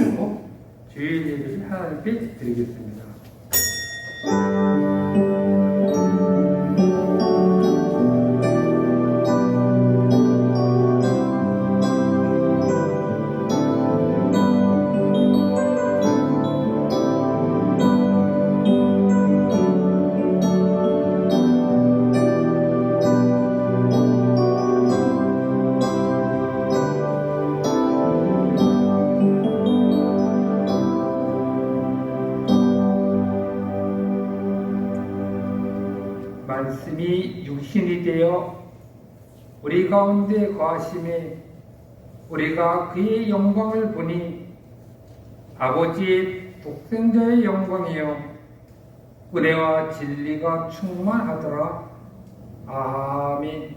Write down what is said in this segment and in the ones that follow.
기도로 주일 예배를 하나님께 드리겠습니다. 말씀이 육신이 되어 우리 가운데 거하심에 우리가 그의 영광을 보니 아버지의 독생자의 영광이요 은혜와 진리가 충만하더라. 아멘.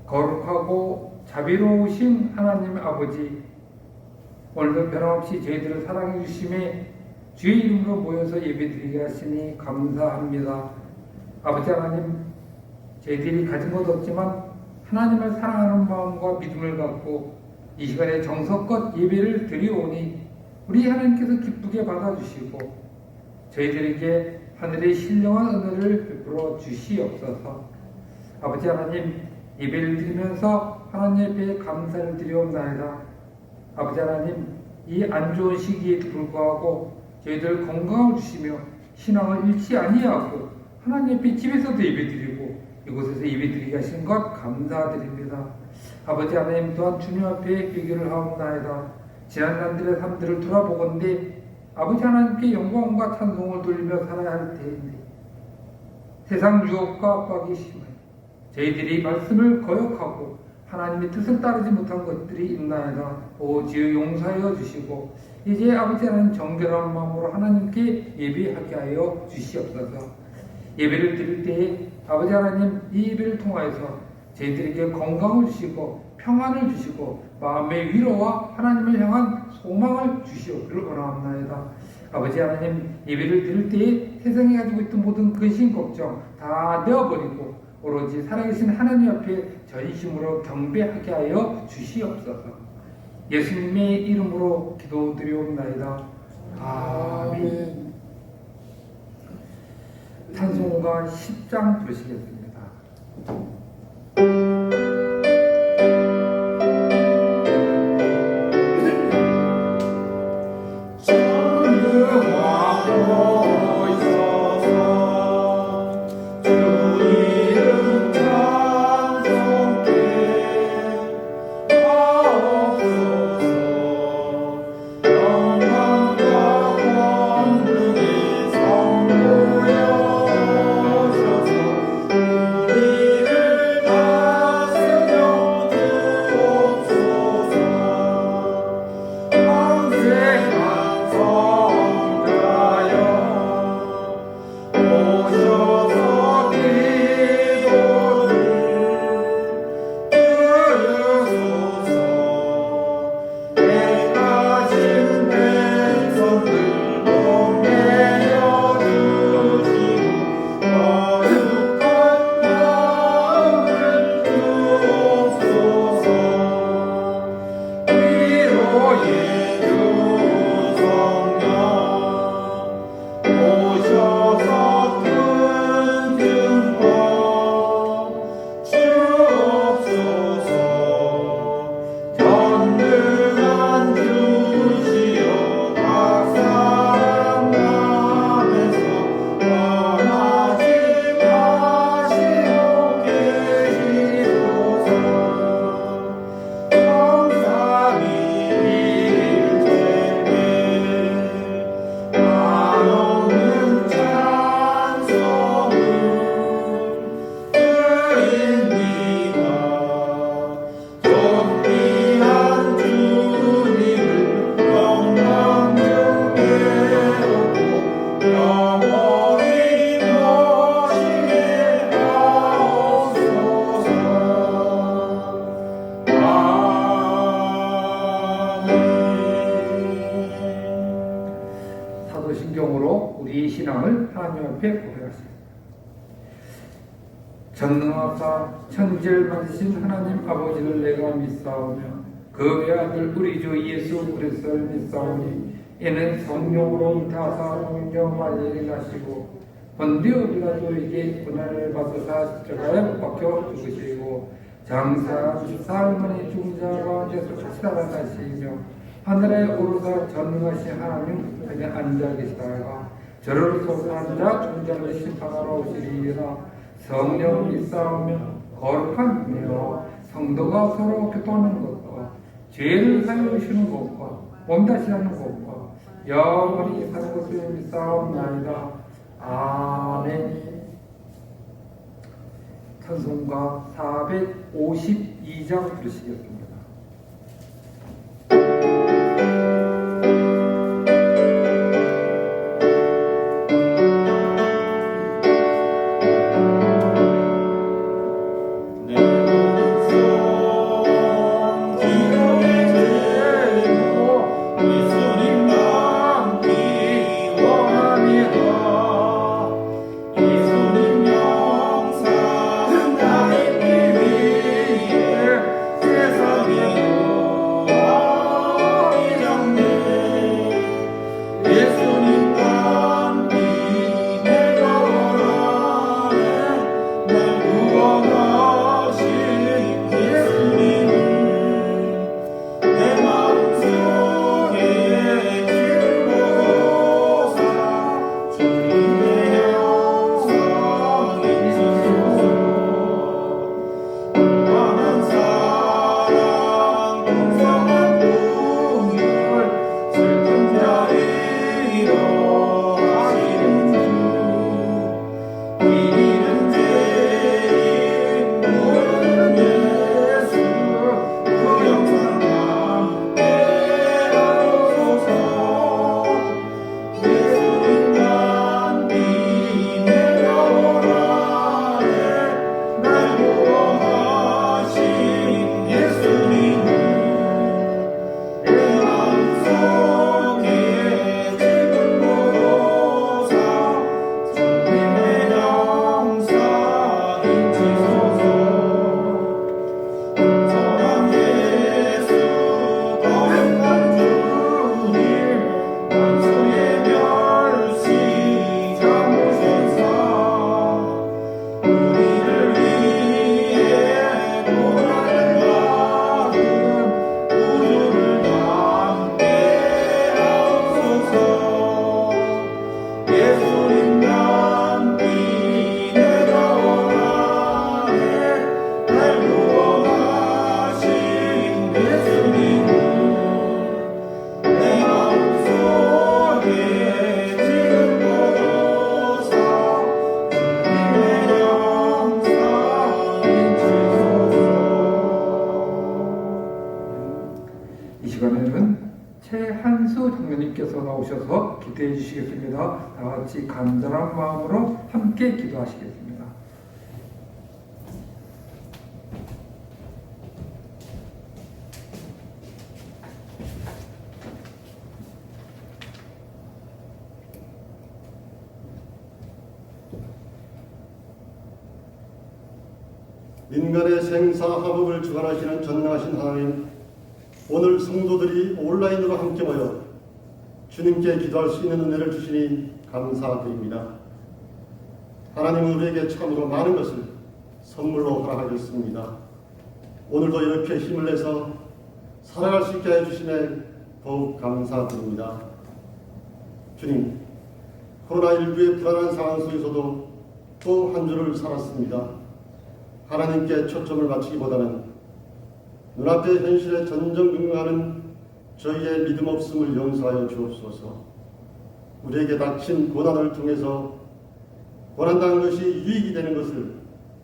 거룩하고 자비로우신 하나님 아버지, 오늘도 변함없이 저희들을 사랑해 주심에 주의 이름으로 모여서 예배드리게 하시니 감사합니다. 아버지 하나님, 저희들이 가진 것 없지만 하나님을 사랑하는 마음과 믿음을 갖고 이 시간에 정성껏 예배를 드리오니 우리 하나님께서 기쁘게 받아주시고 저희들에게 하늘의 신령한 은혜를 베풀어 주시옵소서. 아버지 하나님, 예배를 드리면서 하나님 앞에 감사를 드리옵나이다. 아버지 하나님, 이 안 좋은 시기에도 불구하고 저희들 건강을 주시며 신앙을 잃지 아니하고 하나님 앞에 집에서도 예배드리고 이곳에서 예배드리게 하신 것 감사드립니다. 아버지 하나님 또한 주님 앞에 비교를 하옵나이다. 지난날들의 삶들을 돌아보건대 아버지 하나님께 영광과 찬송을 돌리며 살아야 할 때인데 세상 유혹과 압박이 심해 저희들이 말씀을 거역하고 하나님의 뜻을 따르지 못한 것들이 있나이다. 오 주여 용서하여 주시고 이제 아버지 하나님 정결한 마음으로 하나님께 예배하게 하여 주시옵소서. 예배를 드릴 때에 아버지 하나님 이 예배를 통하여서 저희들에게 건강을 주시고 평안을 주시고 마음의 위로와 하나님을 향한 소망을 주시옵기를 원하옵나이다. 아버지 하나님, 예배를 드릴 때에 세상에 가지고 있던 모든 근심 걱정 다 내어버리고 오로지 살아계신 하나님 앞에 전심으로 경배하게 하여 주시옵소서. 예수님의 이름으로 기도드리옵나이다. 아멘. 찬송가 10장 부르시겠습니다. 사도신경으로 우리의 신앙을 하나님 앞에 고백하십니다. 전능하사 천지를 만드신 하나님 아버지를 내가 믿사오며 그 외아들 우리 주 예수 그리스도를 믿사오니 이는 성령으로 잉타하사 동정하여 일어나시고 본디오 빌라도에게 고난을 받으사 십자가에 못 박혀 죽으시고 장사 14일만에 죽은 자 가운데서 다시 살아나시며 하늘에 오르사 전능하신 하나님 편에 앉아 계시다가 저를 소선한 자 존재를 심판하러 오시리라. 성령 믿사오며 거룩한 은혜와 성도가 서로 교통하는 것과 죄를 사여 주시는 것과 몸다시하는 것과 영원히 사는 것을 믿사옵나이다. 아멘. 찬송가 452장 부르시겠습니다. 최한수 장로님께서 나오셔서 기도해 주시겠습니다. 다 같이 간절한 마음으로 함께 기도하시겠습니다. 민간의 생사화복을 주관하시는 전능하신 하나님, 오늘 성도들이 온라인으로 함께 모여 주님께 기도할 수 있는 은혜를 주시니 감사드립니다. 하나님은 우리에게 참으로 많은 것을 선물로 허락하셨습니다. 오늘도 이렇게 힘을 내서 살아갈 수 있게 해주심에 더욱 감사드립니다. 주님, 코로나19의 불안한 상황 속에서도 또 한 주를 살았습니다. 하나님께 초점을 맞추기보다는 눈앞의 현실에 전전긍긍하는 저희의 믿음 없음을 용서하여 주옵소서. 우리에게 닥친 고난을 통해서 고난당한 것이 유익이 되는 것을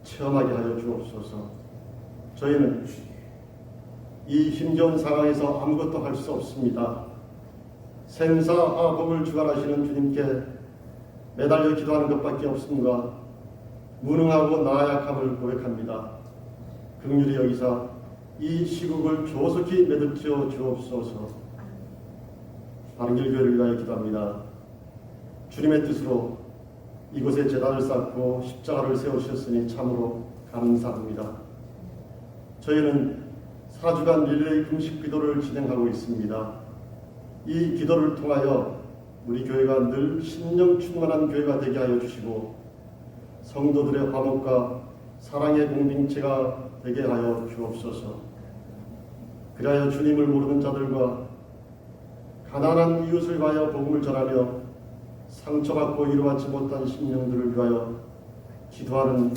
체험하게 하여 주옵소서. 저희는 이 힘겨운 상황에서 아무것도 할 수 없습니다. 생사화복을 주관하시는 주님께 매달려 기도하는 것밖에 없습니다. 무능하고 나약함을 고백합니다. 긍휼히 여기사 이 시국을 조속히 매듭지어 주옵소서. 바른길교회를 위하여 기도합니다. 주님의 뜻으로 이곳에 제단을 쌓고 십자가를 세우셨으니 참으로 감사합니다. 저희는 4주간 릴레이 금식 기도를 진행하고 있습니다. 이 기도를 통하여 우리 교회가 늘 신령 충만한 교회가 되게 하여 주시고 성도들의 화목과 사랑의 공동체가 되게 하여 주옵소서. 그리하여 주님을 모르는 자들과 가난한 이웃을 위하여 복음을 전하며 상처받고 이루어지지 못한 심령들을 위하여 기도하는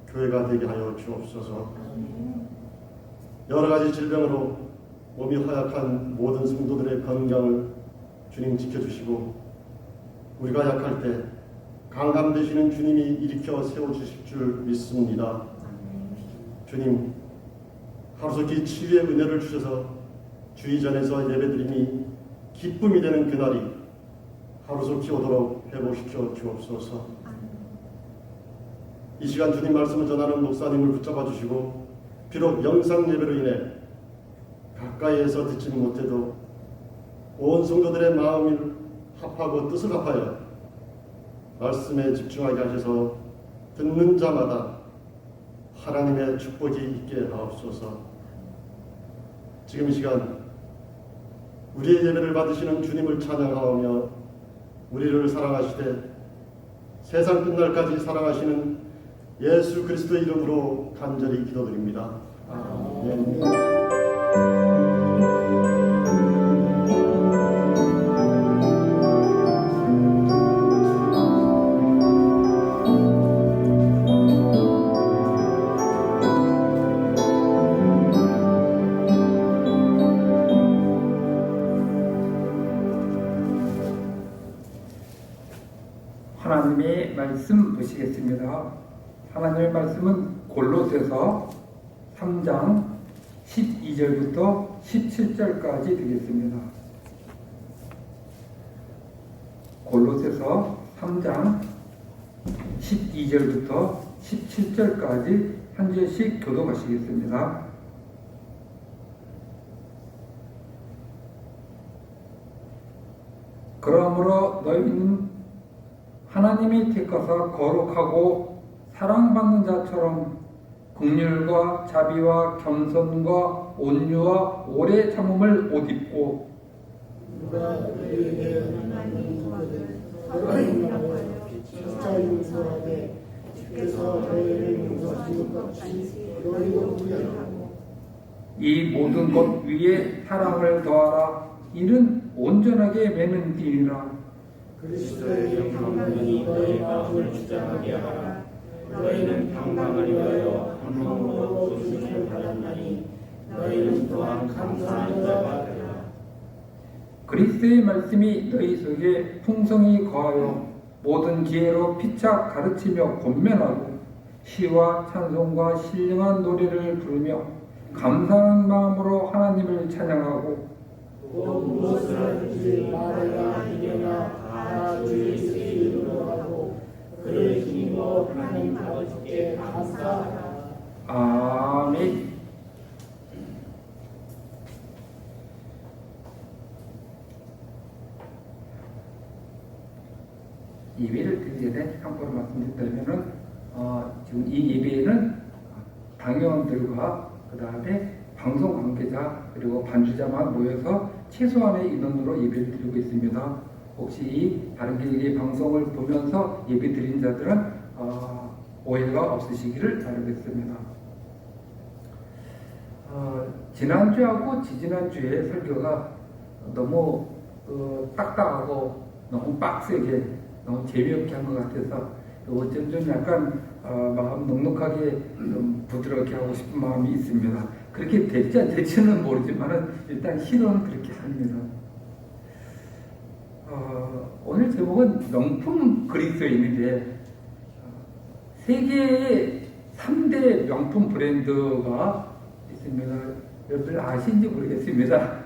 교회가 되게 하여 주옵소서. 여러 가지 질병으로 몸이 허약한 모든 성도들의 건강을 주님 지켜주시고 우리가 약할 때 강함 되시는 주님이 일으켜 세워주실 줄 믿습니다. 주님, 하루속히 치유의 은혜를 주셔서 주의전에서 예배드림이 기쁨이 되는 그날이 하루속히 오도록 회복시켜 주옵소서. 이 시간 주님 말씀을 전하는 목사님을 붙잡아 주시고 비록 영상 예배로 인해 가까이에서 듣지는 못해도 온 성도들의 마음을 합하고 뜻을 합하여 말씀에 집중하게 하셔서 듣는 자마다 하나님의 축복이 있게 하옵소서. 지금 이 시간 우리의 예배를 받으시는 주님을 찬양하오며 우리를 사랑하시되 세상 끝날까지 사랑하시는 예수 그리스도의 이름으로 간절히 기도드립니다. 아멘. 하나님의 말씀 보시겠습니다. 하나님의 말씀은 골로새서 3장 12절부터 17절까지 되겠습니다. 골로새서 3장 12절부터 17절까지 한 절씩 교독하시겠습니다. 그러므로 너희는 하나님이 택하사 거룩하고 사랑받는 자처럼 긍휼과 자비와 겸손과 온유와 오래 참음을 옷 입고 누가 너희에게 하나님 도와줄 서로 용납하여 피차 용서하되 주께서 너희를 용서하신 것 같이 너희도 구별하고 이 모든 것 위에 사랑을 더하라. 이는 온전하게 매는 길이라. 그리스도의 평강이 너희 마음을 주장하게 하라. 너희는 평강을 위하여 한 마음으로 부르심을 받았나니 너희는 또한 감사하는 자가 되라. 그리스도의 말씀이 너희 속에 풍성히 거하여 모든 지혜로 피차 가르치며 권면하고 시와 찬송과 신령한 노래를 부르며 감사하는 마음으로 하나님을 찬양하고 또 무엇을 하든지 말하나 이르나 다 주 예수의 이름으로 하고 그를 힘입어 하나님 아버지께 감사하라. 아멘. 예배를 드리기 전에 참고로 말씀드리자면은 지금 이 예배에는 당회원들과 그 다음에 방송 관계자 그리고 반주자만 모여서 최소한의 인원으로 예배를 드리고 있습니다. 혹시 이 바른길의 방송을 보면서 예배 드린 자들은 오해가 없으시기를 바라겠습니다. 지난주하고 지지난주에 설교가 너무 딱딱하고 너무 빡세게 너무 재미없게 한 것 같아서 어쩜 좀 약간 마음 넉넉하게 좀 부드럽게 하고 싶은 마음이 있습니다. 그렇게 될지 안 될지는 모르지만 일단 시도는 그렇게 합니다. 오늘 제목은 명품 그리스도인인데 세계의 3대 명품 브랜드가 있습니다. 여러분들 아시는지 모르겠습니다.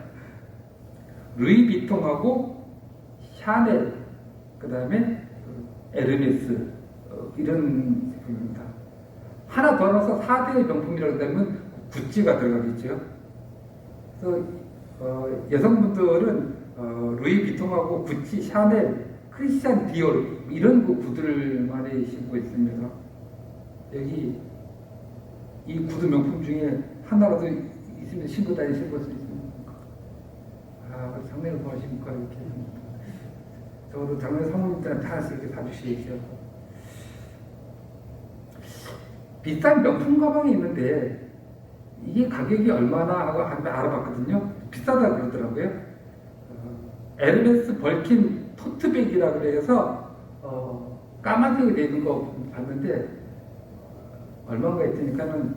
루이비통하고 샤넬, 그 다음에 에르메스 이런 제품입니다. 하나 더 넣어서 4대 명품이라고 하면 구찌가 들어가겠죠. 그래서 여성분들은 루이비통하고 구찌, 샤넬, 크리스찬 디올 이런 구두를 많이 신고 있습니다. 여기 이 구두 명품 중에 하나라도 있으면 신고 다니실 것도 있습니까? 우리 장례를 보십니까? 이렇게. 저도 장례 사모님들한테 하나씩 이렇게 사주시죠. 비싼 명품 가방이 있는데, 이게 가격이 얼마나 하고 알아봤거든요. 비싸다 그러더라고요. 에르메스 벌킨 토트백이라 그래서 까만색이 되는 거 봤는데 얼마인가 했더니까는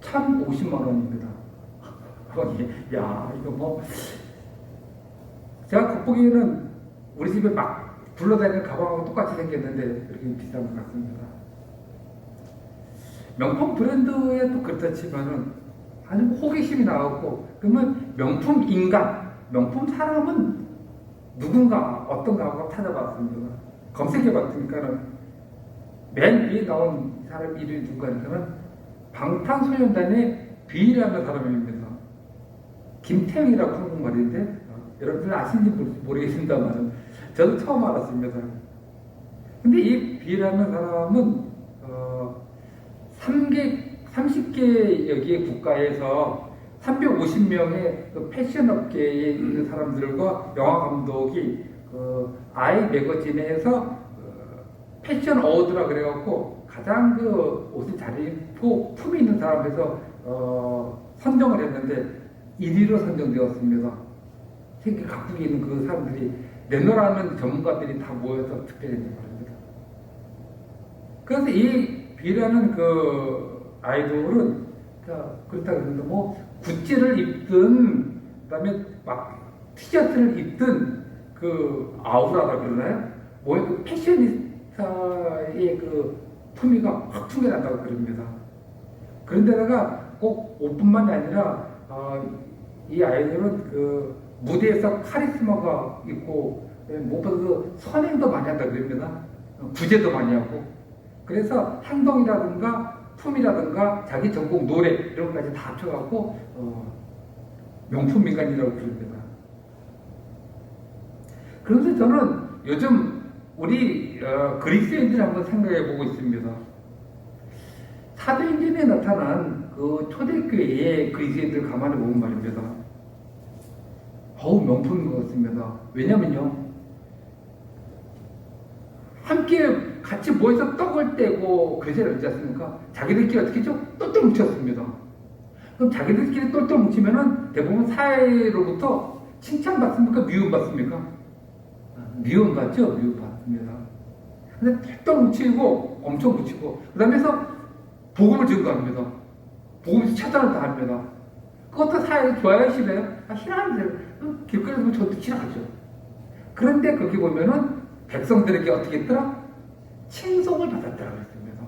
1,050만 원입니다. 야, 이거 뭐 제가 겉보기에는 우리 집에 막 굴러다니는 가방하고 똑같이 생겼는데 그렇게 비싼 것 같습니다. 명품 브랜드에 또 그렇다지만은 아주 호기심이 나왔고, 그러면 명품 인간, 명품 사람은 누군가 어떤가 하고 찾아봤습니다. 검색해봤으니까는 맨 위에 나온 사람 이름이 누구냐면은 방탄소년단의 B라는 사람입니다. 김태형이라고 한국말인데 여러분들 아시는지 모르겠습니다만 저도 처음 알았습니다. 근데 이 B라는 사람은 30개 여기의 국가에서 350명의 그 패션 업계에 있는 사람들과 영화 감독이 아이 매거진에서 패션 어워드라 그래갖고 가장 그 옷을 잘 입고 품이 있는 사람에서 선정을 했는데 1위로 선정되었습니다. 세계 각국에 있는 그 사람들이 내노라는 전문가들이 다 모여서 투표했는 겁니다. 그래서 이 B라는 그 아이돌은 그렇다고 했는데 뭐 구찌를 입든 그다음에 막 티셔츠를 입든 그 아우라라 그러나요? 뭐 그 패셔니스타의 그 품위가 확 풍겨난다고 그럽니다. 그런데다가 꼭 옷뿐만이 아니라 이 아이돌은 그 무대에서 카리스마가 있고 무엇보다 그 선행도 많이 한다 그럽니다. 구제도 많이 하고. 그래서 행동이라든가 품이라든가 자기 전공 노래 이런 것까지 다 합쳐갖고 명품 민간이라고 부릅니다. 그런데 저는 요즘 우리 그리스인들을 한번 생각해 보고 있습니다. 사도행전에 나타난 그 초대교회의 그리스인들 가만히 보면 말입니다. 명품인 것 같습니다. 왜냐면요, 함께 같이 모여서 떡을 떼고 그러지 않습니까? 자기들끼리 어떻게 했죠? 똘똘 뭉쳤습니다. 그럼 자기들끼리 똘똘 뭉치면은 대부분 사회로부터 칭찬받습니까? 미움받습니까? 미움받죠? 미움받습니다. 근데 똘똘 뭉치고 엄청 뭉치고 그 다음에서 복음을 증거합니다. 복음에서 차단을 다 합니다. 그것도 사회에 좋아요? 싫어요? 싫어하는데 길거리에서 보면 저도 싫어하죠. 그런데 거기 보면은 백성들에게 어떻게 했더라? 칭송을 받았다고 했습니다.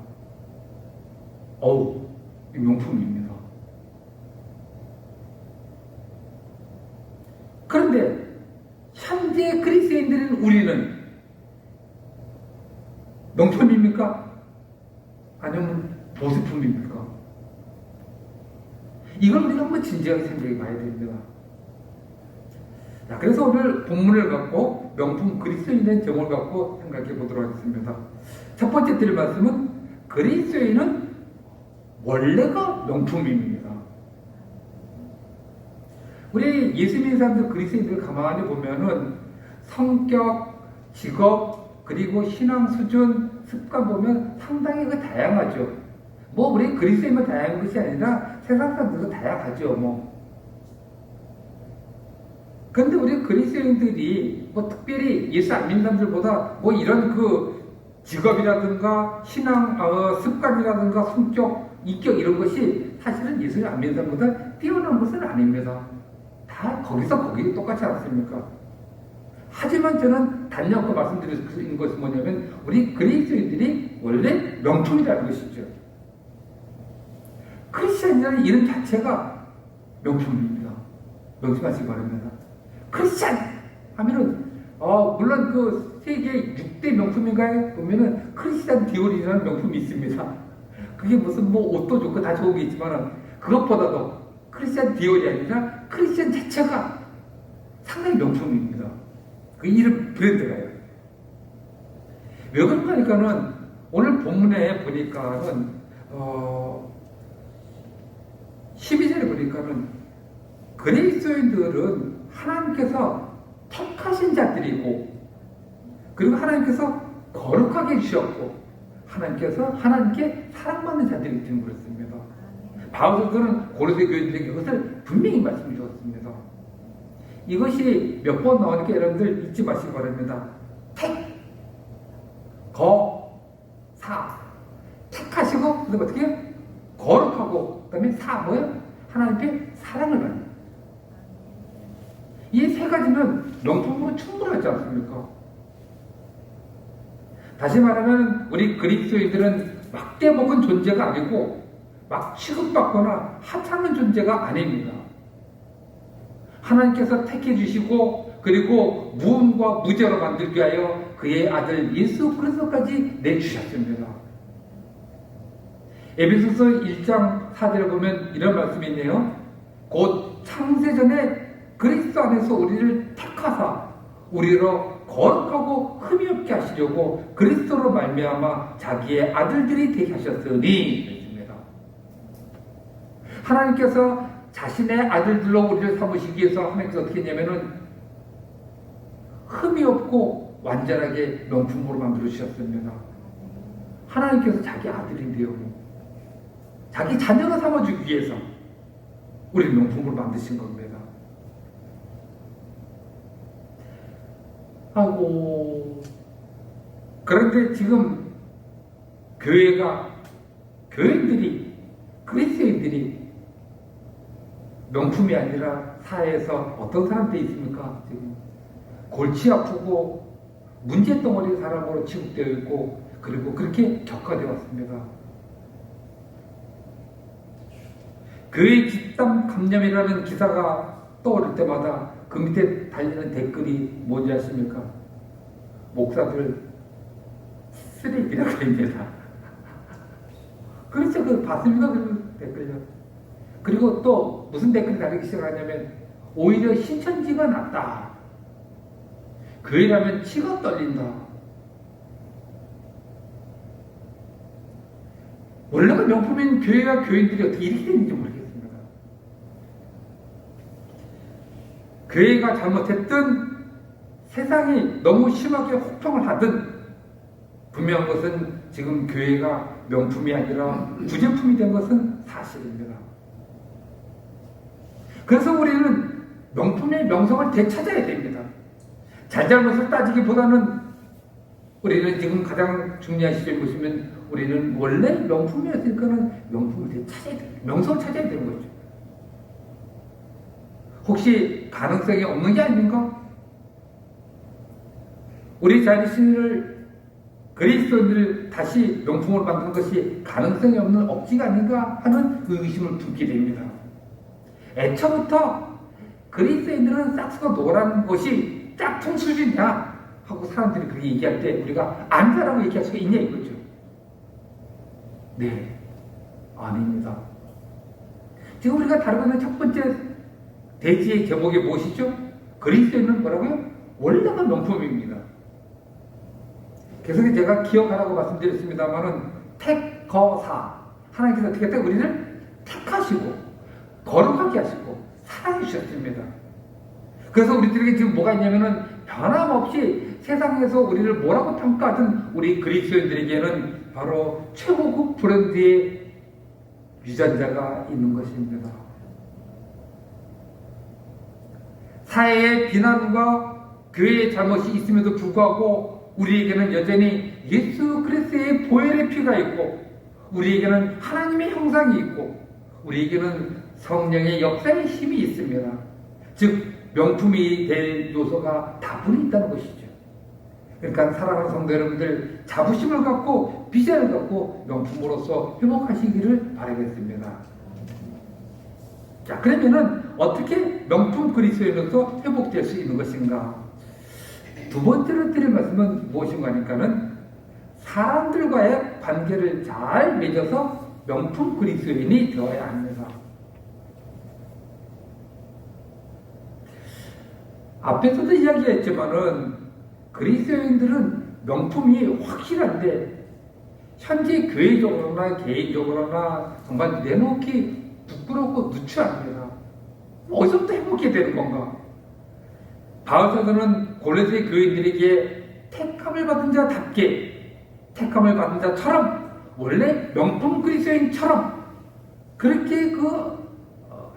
이 명품입니다. 그런데 현재 그리스인들인 우리는 명품입니까? 아니면 보수품입니까? 이걸 우리가 한번 진지하게 생각해 봐야 됩니다. 자, 그래서 오늘 본문을 갖고 명품 그리스도인의 점을 갖고 생각해 보도록 하겠습니다. 첫 번째 드릴 말씀은 그리스도인은 원래가 명품입니다. 우리 예수 믿는 사람들 그리스도인들 가만히 보면은 성격, 직업, 그리고 신앙 수준, 습관 보면 상당히 그 다양하죠. 뭐 우리 그리스도인만 다양한 것이 아니라 세상 사람들도 다양하죠. 그런데 우리 그리스도인들이 뭐 특별히 예수 안 믿는 사람들보다 뭐 이런 그 직업이라든가 신앙, 습관이라든가 성격, 인격 이런 것이 사실은 예수를 안 믿는 사람보다 뛰어난 것은 아닙니다. 다 거기서 거기 똑같지 않습니까? 하지만 저는 단연코 말씀드릴 수 있는 것은 뭐냐면 우리 그리스도인들이 원래 명품이라는 것이죠. 크리스찬이라는 이름 자체가 명품입니다. 명심하시기 바랍니다. 크리스찬 하면은 물론 그 세계 6대 명품인가요? 보면은 크리스찬 디올이라는 명품이 있습니다. 그게 무슨 뭐 옷도 좋고 다 좋은 게 있지만 그것보다도 크리스찬 디올이 아니라 크리스찬 자체가 상당히 명품입니다. 그 이름 브랜드가요. 왜 그런가 하니까는 오늘 본문에 보니까는 12절에 보니까는 그리스도인들은 하나님께서 택하신 자들이고, 그리고 하나님께서 거룩하게 주셨고, 하나님께 사랑받는 자들이기 때문에 그렇습니다. 바울은 고린도 교인들에게 이것을 분명히 말씀해 주었습니다. 이것이 몇 번 나오니까 여러분들 잊지 마시기 바랍니다. 택, 거, 사. 택하시고, 그다음에 어떻게 해요? 거룩하고, 그다음에 사, 뭐예요? 하나님께 사랑을 받는. 이 세 가지는 명품으로 충분하지 않습니까? 다시 말하면 우리 그리스도인들은 막대 먹은 존재가 아니고 막 취급받거나 하찮은 존재가 아닙니다. 하나님께서 택해 주시고, 그리고 무음과 무죄로 만들기 위하여 그의 아들 예수 그리스도까지 내주셨습니다. 에베소서 1장 4절에 보면 이런 말씀이 있네요. 곧 창세전에 그리스도 안에서 우리를 택하사 우리로 거룩하고 흠이 없게 하시려고 그리스도로 말미암아 자기의 아들들이 되게 하셨으니. 하나님께서 자신의 아들들로 우리를 삼으시기 위해서 하나님께서 어떻게 했냐면은 흠이 없고 완전하게 명품으로 만들어 주셨습니다. 하나님께서 자기 아들인데요, 자기 자녀가 삼아주기 위해서 우리를 명품으로 만드신 겁니다. 아이고, 그런데 지금 교인들이, 그리스도인들이 명품이 아니라 사회에서 어떤 사람들이 있습니까? 지금 골치 아프고 문제덩어리 사람으로 취급되어 있고, 그리고 그렇게 격화되어 왔습니다. 교회 집단 감염이라는 기사가 떠오를 때마다 그 밑에 달리는 댓글이 뭔지 아십니까? 목사들 쓰레기라고 합니다. 그렇죠. 그 봤습니까? 그 댓글요. 그리고 또 무슨 댓글이 달리기 시작하냐면 오히려 신천지가 낫다. 교회라면 치가 떨린다. 원래가 명품인 교회와 교인들이 어떻게 이렇게 됐는지 모르겠습니다. 교회가 잘못했든 세상이 너무 심하게 혹평을 하든 분명한 것은 지금 교회가 명품이 아니라 부제품이 된 것은 사실입니다. 그래서 우리는 명품의 명성을 되찾아야 됩니다. 잘잘못을 따지기보다는 우리는 지금 가장 중요한 시점에 보시면 우리는 원래 명품이었으니까는 명품을 되찾아야 돼요. 명성을 찾아야 되는 거죠. 혹시 가능성이 없는 게 아닌가? 우리 자신을 그리스도인들을 다시 명품으로 만드는 것이 가능성이 없는 억지가 아닌가 하는 의구심을 품게 됩니다. 애초부터 그리스도인들은 싹수가 노란 것이 짝퉁 수준이야 하고 사람들이 그렇게 얘기할 때 우리가 아니다라고 얘기할 수가 있냐 이거죠. 네, 아닙니다. 지금 우리가 다루고 있는 첫 번째 대지의 제목이 무엇이죠? 그리스도인은 뭐라고요? 원래가 명품입니다. 계속 제가 기억하라고 말씀드렸습니다만은 택거사, 하나님께서 어떻게 했다? 우리를 택하시고 거룩하게 하시고 사랑해 주셨습니다. 그래서 우리들에게 지금 뭐가 있냐면은 변함없이 세상에서 우리를 뭐라고 평가하든 우리 그리스도인들에게는 바로 최고급 브랜드의 유전자가 있는 것입니다. 사회의 비난과 교회의 잘못이 있음에도 불구하고 우리에게는 여전히 예수 그리스도의 보혈의 피가 있고, 우리에게는 하나님의 형상이 있고, 우리에게는 성령의 역사의 힘이 있습니다. 즉 명품이 될 요소가 다분히 있다는 것이죠. 그러니까 사랑하는 성도 여러분들, 자부심을 갖고 비전을 갖고 명품으로서 회복하시기를 바라겠습니다. 자, 그러면은 어떻게 명품 그리스도인으로서 회복될 수 있는 것인가? 두 번째로 드릴 말씀은 무엇인가 하니까는 사람들과의 관계를 잘 맺어서 명품 그리스도인이 되어야 합니다. 앞에서도 이야기했지만은 그리스도인들은 명품이 확실한데 현재 교회적으로나 개인적으로나 정말 내놓기 부끄럽고 누추합니다. 어디서부터 해먹게 되는 건가? 바울사도는 골로새 교인들에게 택함을 받은 자답게, 택함을 받은 자처럼, 원래 명품 그리스도인처럼 그렇게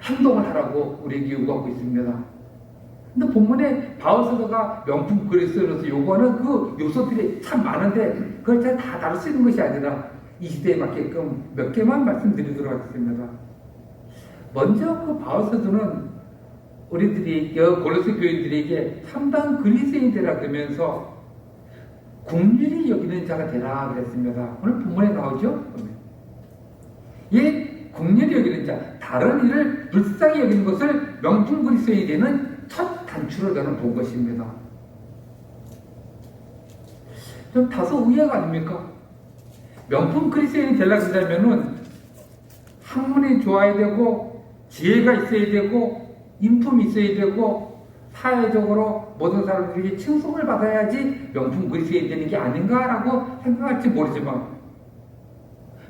행동을 하라고 우리에게 요구하고 있습니다. 근데 본문에 바울사도가 명품 그리스도인으로서 요구하는 그 요소들이 참 많은데 그걸 다 다룰 수 있는 것이 아니라 이 시대에 맞게끔 몇 개만 말씀드리도록 하겠습니다. 먼저 그 바울사도는 우리들이 골로새 교인들에게 참다운 그리스도인이 되라 그러면서 긍휼히 여기는 자가 되라 그랬습니다. 오늘 본문에 나오죠? 예, 긍휼히 여기는 자, 다른 이를 불쌍히 여기는 것을 명품 그리스도인이 되는 첫 단추를 저는 본 것입니다. 좀 다소 의아가 아닙니까? 명품 그리스도인이 되려고 한다면은 학문이 좋아야 되고 지혜가 있어야 되고 인품이 있어야 되고 사회적으로 모든 사람들에게 칭송을 받아야지 명품 그리스도인이 되는 게 아닌가라고 생각할지 모르지만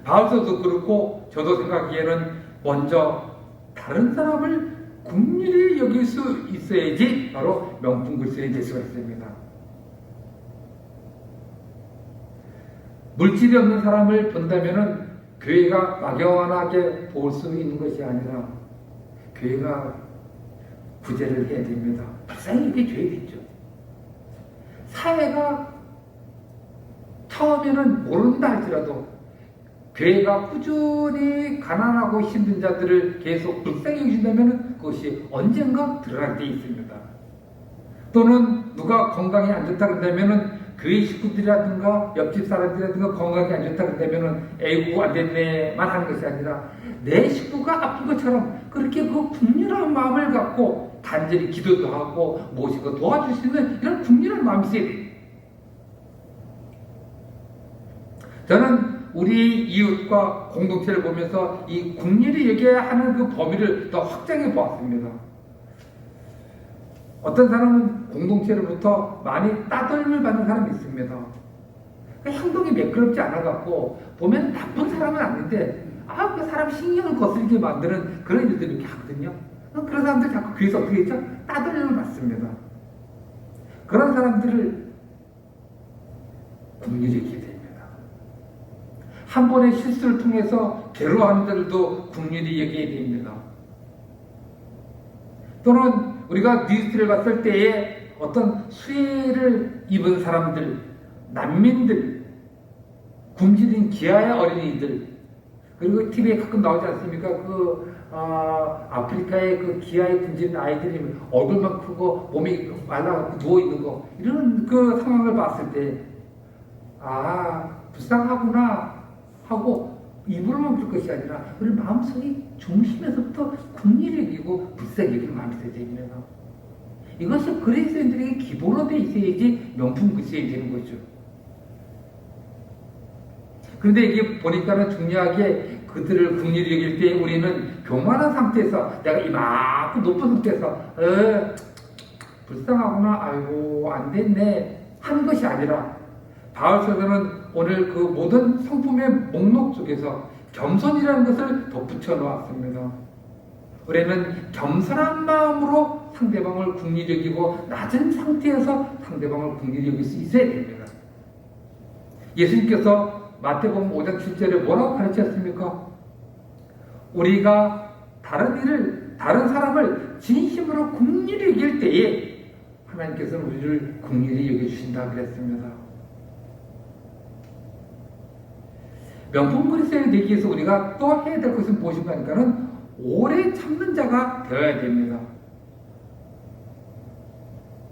바울서도 그렇고 저도 생각하기에는 먼저 다른 사람을 긍휼히 여길 수 있어야지 바로 명품 그리스도인이 될 수가 있습니다. 물질이 없는 사람을 본다면은 교회가 막연하게 볼 수 있는 것이 아니라 교회가 구제를 해야 됩니다. 불쌍히 이렇게 줘야겠죠. 사회가 처음에는 모른다 할지라도 교회가 꾸준히 가난하고 힘든 자들을 계속 불쌍히 여기신다면 그것이 언젠가 드러날 때 있습니다. 또는 누가 건강이 안 좋다 그런다면 교회 식구들이라든가 옆집 사람들이라든가 건강이 안 좋다 그런다면 에이구 안 됐네만 하는 것이 아니라 내 식구가 아픈 것처럼 그렇게 그 긍휼한 마음을 갖고 간절히 기도도 하고 모시고 도와줄 수 있는 이런 긍휼한 마음이 있어야 돼요. 저는 우리 이웃과 공동체를 보면서 이 긍휼히 여겨야 하는 그 범위를 더 확장해 보았습니다. 어떤 사람은 공동체로부터 많이 따돌림을 받는 사람이 있습니다. 행동이 매끄럽지 않아갖고 보면 나쁜 사람은 아닌데 그 사람 신경을 거슬리게 만드는 그런 일들이 이렇게 하거든요. 그런 사람들 자꾸 귀에서 어떻게 했죠? 따돌림을 받습니다. 그런 사람들을 긍휼히 여기게 됩니다. 한 번의 실수를 통해서 괴로워하는 자들도 긍휼히 여기게 됩니다. 또는 우리가 뉴스를 봤을 때에 어떤 수혜를 입은 사람들, 난민들, 굶주린 기아의 어린이들, 그리고 TV에 가끔 나오지 않습니까? 아프리카의 그 기아에 굶주린 아이들이 얼굴만 크고 몸이 말라갖고 누워있는 거, 이런 그 상황을 봤을 때, 불쌍하구나 하고 입으로만 볼 것이 아니라 우리 마음속의 중심에서부터 긍휼히 여기고 불쌍히 여기는 마음이 있어야 됩니다. 이것이 그리스도인들에게 기본으로 돼 있어야지 명품 그리스도인이 되는 거죠. 그런데 이게 보니까는 중요하게 그들을 긍휼히 여길 때 우리는 교만한 상태에서 내가 이만큼 높은 상태에서 불쌍하구나 아이고 안 됐네 하는 것이 아니라 바울서도는 오늘 그 모든 성품의 목록 속에서 겸손이라는 것을 덧붙여 놓았습니다. 우리는 겸손한 마음으로 상대방을 긍휼히 여기고 낮은 상태에서 상대방을 긍휼히 여길 수 있어야 됩니다. 예수님께서 마태복음 5장 7절에 뭐라고 가르치셨습니까? 우리가 다른 사람을 진심으로 긍휼히 여길 때에 하나님께서는 우리를 긍휼히 여겨주신다 그랬습니다. 명품 그리스도인이 되기 위해서 우리가 또 해야 될 것은 무엇인가 하니까는 오래 참는 자가 되어야 됩니다.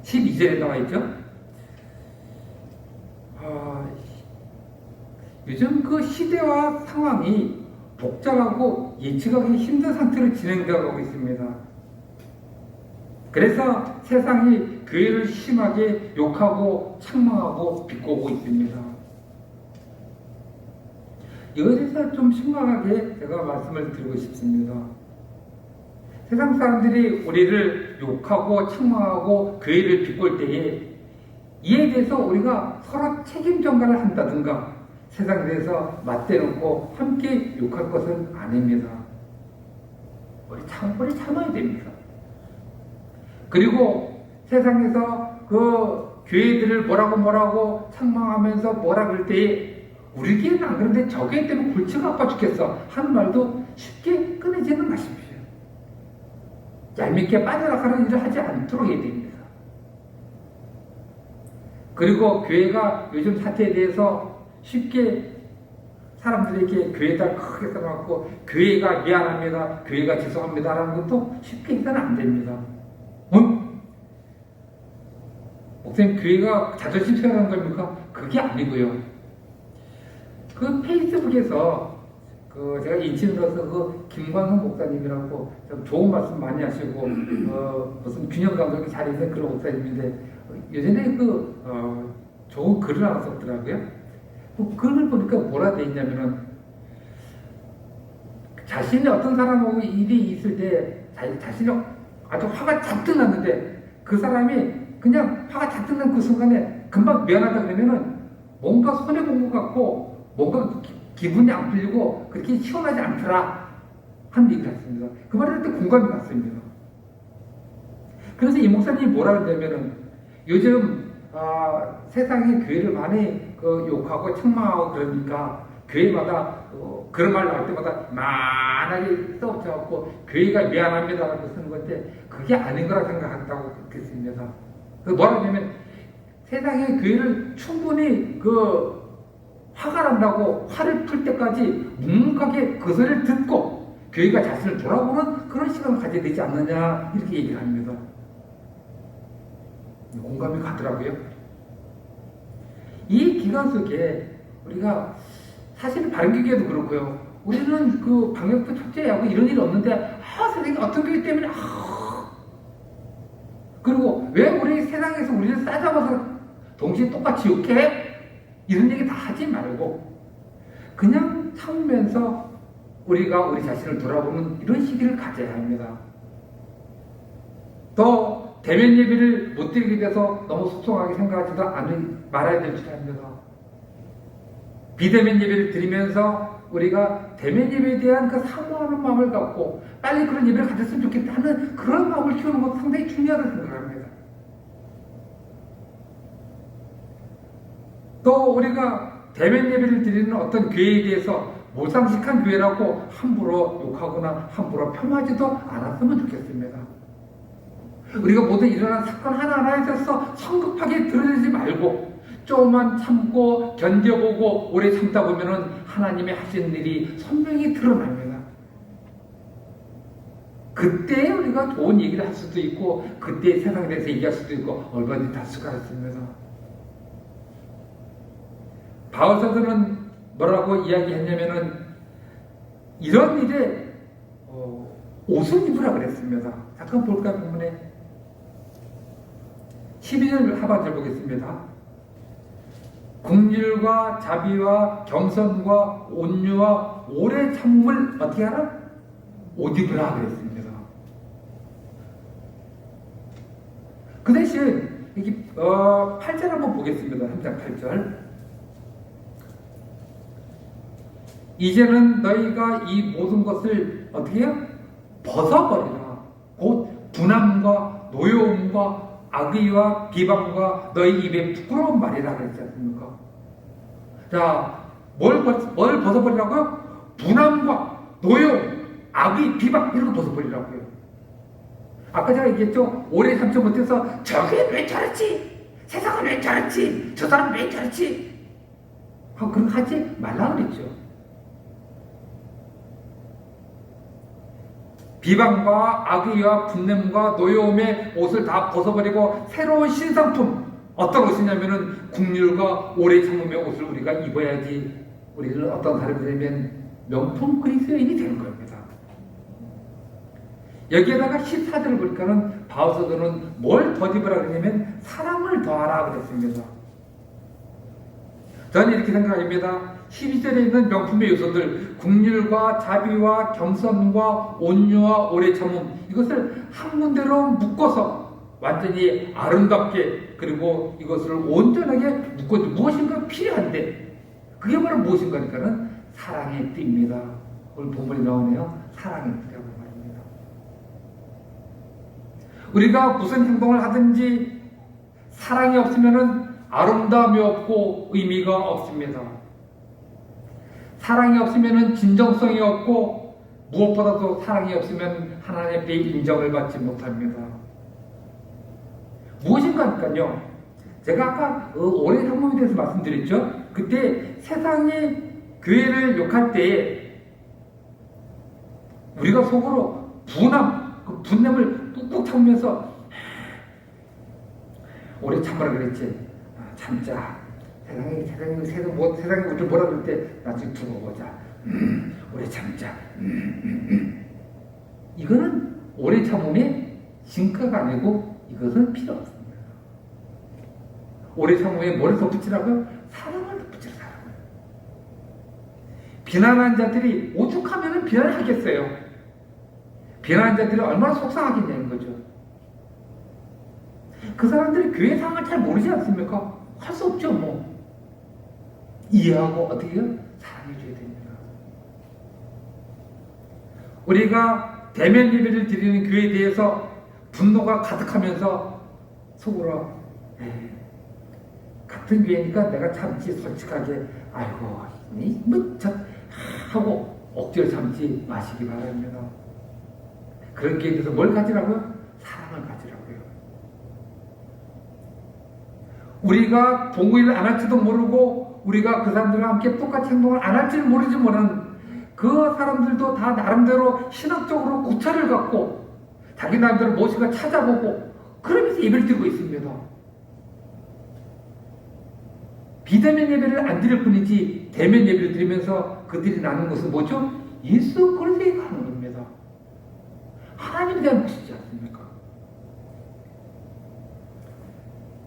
12절에 나와 있죠. 요즘 그 시대와 상황이 복잡하고 예측하기 힘든 상태로 진행되어 있습니다. 그래서 세상이 교회를 심하게 욕하고 책망하고 비꼬고 있습니다. 이것에 대해서 좀 심각하게 제가 말씀을 드리고 싶습니다. 세상 사람들이 우리를 욕하고 책망하고 교회를 비꼴 때에 이에 대해서 우리가 서로 책임 전가를 한다든가 세상에 대해서 맞대놓고 함께 욕할 것은 아닙니다. 우리 참아야 됩니다. 그리고 세상에서 그 교회들을 뭐라고 책망하면서 뭐라 그럴 때에 우리 교회는 안 그런데 저 교회 때문에 골치가 아파 죽겠어 하는 말도 쉽게 끊이지는 마십시오. 얄밉게 빠져나가는 일을 하지 않도록 해야 됩니다. 그리고 교회가 요즘 사태에 대해서 쉽게 사람들에게 교회에다 크게 써놓고 교회가 미안합니다, 교회가 죄송합니다 라는 것도 쉽게 해서는 안 됩니다. 목사님, 교회가 자존심 세우라는 겁니까? 그게 아니고요. 그 페이스북에서 제가 인친으로서 김광현 목사님이라고 좀 좋은 말씀 많이 하시고 무슨 균형 감독이 잘 있는 그런 목사님인데 예전에 좋은 글을 하나 썼더라고요. 그 글을 보니까 뭐라 돼 있냐면은 자신이 어떤 사람하고 일이 있을 때 자신이 아주 화가 잔뜩 났는데 그 사람이 그냥 화가 잔뜩 난 그 순간에 금방 미안하다 그러면은 뭔가 손해본 것 같고 뭔가 기분이 안 풀리고 그렇게 시원하지 않더라 한 얘기를 했습니다. 그 말을 할 때 공감이 갔습니다. 그래서 이 목사님이 뭐라 그러냐면은 요즘 세상에 교회를 많이 욕하고 책망하고 그러니까 교회마다 그런 말 나올 때마다 만하게 써붙여갖고 교회가 미안합니다라고 쓰는 건데 그게 아닌 거라 생각한다고 그랬습니다. 뭐라 하냐면 세상에 교회를 충분히 화가 난다고 화를 풀 때까지 묵묵하게 그 소리를 듣고 교회가 자신을 돌아보는 그런 시간을 가져야 되지 않느냐 이렇게 얘기를 합니다. 공감이 가더라고요. 이 기간 속에 우리가 사실은 바른교회도 그렇고요. 우리는 그 방역도 첫째하고 이런 일이 없는데 세상에 어떤 교회 때문에 그리고 왜 우리 세상에서 우리를 싸잡아서 동시에 똑같이 욕해? 이런 얘기 다 하지 말고 그냥 참으면서 우리가 우리 자신을 돌아보는 이런 시기를 가져야 합니다. 또 대면 예배를 못 드리게 돼서 너무 속상하게 생각하지도 말아야 될 줄 압니다. 비대면 예배를 드리면서 우리가 대면 예배에 대한 그 사모하는 마음을 갖고 빨리 그런 예배를 가졌으면 좋겠다 하는 그런 마음을 키우는 것도 상당히 중요하다고 생각합니다. 또 우리가 대면 예배를 드리는 어떤 교회에 대해서 모상식한 교회라고 함부로 욕하거나 함부로 폄하하지도 않았으면 좋겠습니다. 우리가 모두 일어난 사건 하나하나에 대해서 성급하게 드러내지 말고 조금만 참고 견뎌보고 오래 참다 보면은 하나님의 하신 일이 선명히 드러납니다. 그때 우리가 좋은 얘기를 할 수도 있고 그때 세상에 대해서 얘기할 수도 있고 얼마든지 할 수가 있습니다. 바울 사도는 뭐라고 이야기했냐면은 이런 일에 옷을 입으라 그랬습니다. 잠깐 볼까요? 본문에 12절 하반절 보겠습니다. 긍휼과 자비와 겸손과 온유와 오래 참음을 어떻게 하라? 옷 입으라 그랬습니다. 그 대신 여기 8절 한번 보겠습니다. 3장 8절. 이제는 너희가 이 모든 것을 어떻게 해요? 벗어버리라. 곧 분함과 노여움과 악의와 비방과 너희 입에 부끄러운 말이라 그랬지 않습니까? 자, 뭘 벗어버리라고요? 분함과 노여움, 악의, 비방 이런 거 벗어버리라고요. 아까 제가 얘기했죠? 오래 참지 못해서 저게 왜 저랬지? 세상은 왜 저랬지? 저 사람 왜 저랬지? 그런 거 하지 말라 그랬죠. 비방과 악의와 분냄과 노여움의 옷을 다 벗어버리고 새로운 신상품 어떤 옷이냐면은 긍휼과 오래 참음의 옷을 우리가 입어야지 우리는 어떤 사람이 되면 명품 그리스도인이 되는 겁니다. 여기에다가 14절을 보니까는 바울 사도는 뭘 더 입으라 그러냐면 사랑을 더하라 그랬습니다. 저는 이렇게 생각합니다. 12절에 있는 명품의 요소들 긍휼과 자비와 겸손과 온유와 오래 참음 이것을 한 군데로 묶어서 완전히 아름답게 그리고 이것을 온전하게 묶어서 무엇인가 필요한데 그게 바로 무엇인가니까는 사랑의 띠입니다. 오늘 본문이 나오네요. 사랑의 띠라고 말입니다. 우리가 무슨 행동을 하든지 사랑이 없으면 아름다움이 없고 의미가 없습니다. 사랑이 없으면 진정성이 없고 무엇보다도 사랑이 없으면 하나님께 인정을 받지 못합니다. 무엇인가니까요. 제가 아까 오래 상봉에 대해서 말씀드렸죠. 그때 세상이 교회를 욕할 때에 우리가 속으로 그 분냄을 꾹꾹 참으면서 오래 참으라 그랬지. 참자. 세상이 우리를 뭐라 그럴 때 나중에 두고 보자. 오래 참자. 이거는 오래 참음의 진가가 아니고 이것은 필요 없습니다. 오래 참음에 뭐를 덧붙이라고요? 사랑을 덧붙이라고요. 비난한 자들이 오죽하면 비난을 하겠어요. 비난한 자들이 얼마나 속상하겠냐는 거죠. 그 사람들이 교회 상황을 잘 모르지 않습니까? 할 수 없죠, 뭐. 이해하고 어떻게 해요? 사랑해줘야 됩니다. 우리가 대면 예배를 드리는 교회에 대해서 분노가 가득하면서 속으로 같은 교회니까 내가 참지 솔직하게 아이고 하고 억지로 참지 마시기 바랍니다. 그런 교회에 대해서 뭘 가지라고요? 사랑을 가지라고요. 우리가 동의를 안 할지도 모르고 우리가 그 사람들과 함께 똑같이 행동을 안 할지는 모르지만은 그 사람들도 다 나름대로 신학적으로 고찰을 갖고 자기 나름대로 무엇인가 찾아보고 그러면서 예배를 드리고 있습니다. 비대면 예배를 안 드릴 뿐이지 대면 예배를 드리면서 그들이 나눈 것은 뭐죠? 예수 그리스도에 가는 겁니다. 하나님에 대한 것이지 않습니까?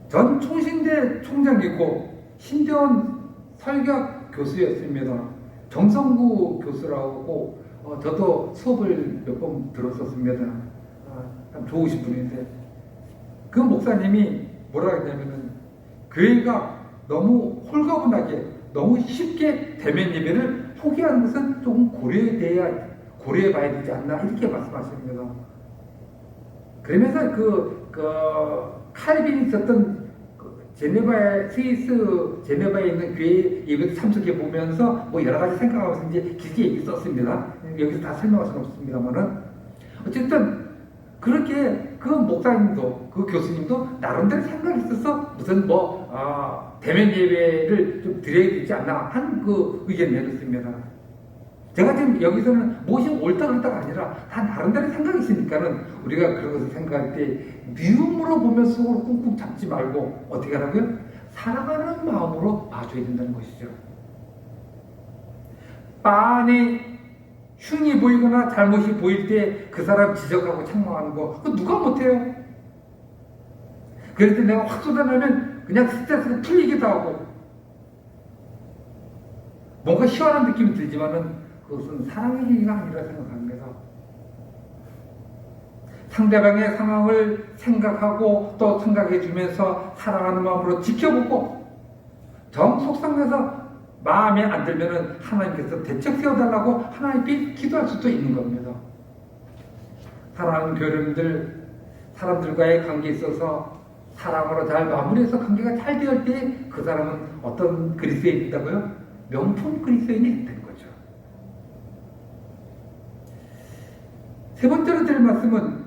전 총신대 총장이고 신대원 설교학 교수였습니다. 정성구 교수라고 저도 수업을 몇 번 들었었습니다. 참 좋으신 분인데 그 목사님이 뭐라 했냐면은 교회가 너무 홀가분하게 너무 쉽게 대면 예배를 포기하는 것은 조금 고려해 봐야 되지 않나 이렇게 말씀하십니다. 그러면서 칼빈이 있었던 스위스 제네바에 있는 교회 예배도 참석해 보면서 뭐 여러 가지 생각하면서 이제 길게 얘기 썼습니다. 여기서 다 설명할 수는 없습니다만은 어쨌든 그렇게 그 목사님도 그 교수님도 나름대로 생각이 있어서 무슨 대면 예배를 좀 드려야 되지 않나 하는 그 의견을 내렸습니다. 제가 지금 여기서는 무엇이 옳다 그렇다가 아니라 다 나름대로 생각이 있으니까는 우리가 그런 것을 생각할 때 미움으로 보면 속으로 쿵쿵 잡지 말고 어떻게 하라고요? 사랑하는 마음으로 봐줘야 된다는 것이죠. 바 안에 흉이 보이거나 잘못이 보일 때 그 사람 지적하고 책망하는 거 그거 누가 못해요? 그럴 때 내가 확 쏟아내면 그냥 스트레스가 풀리기도 하고 뭔가 시원한 느낌이 들지만은 그것은 사랑의 얘기가 아니라 생각합니다. 상대방의 상황을 생각하고 또 생각해 주면서 사랑하는 마음으로 지켜보고 정 속상해서 마음에 안 들면은 하나님께서 대책 세워달라고 하나님께 기도할 수도 있는 겁니다. 사랑하는 교회님들, 사람들과의 관계에 있어서 사랑으로 잘 마무리해서 관계가 잘 되었을 때 그 사람은 어떤 그리스도인이다고요? 명품 그리스도인이 되는 거죠. 세 번째로 드릴 말씀은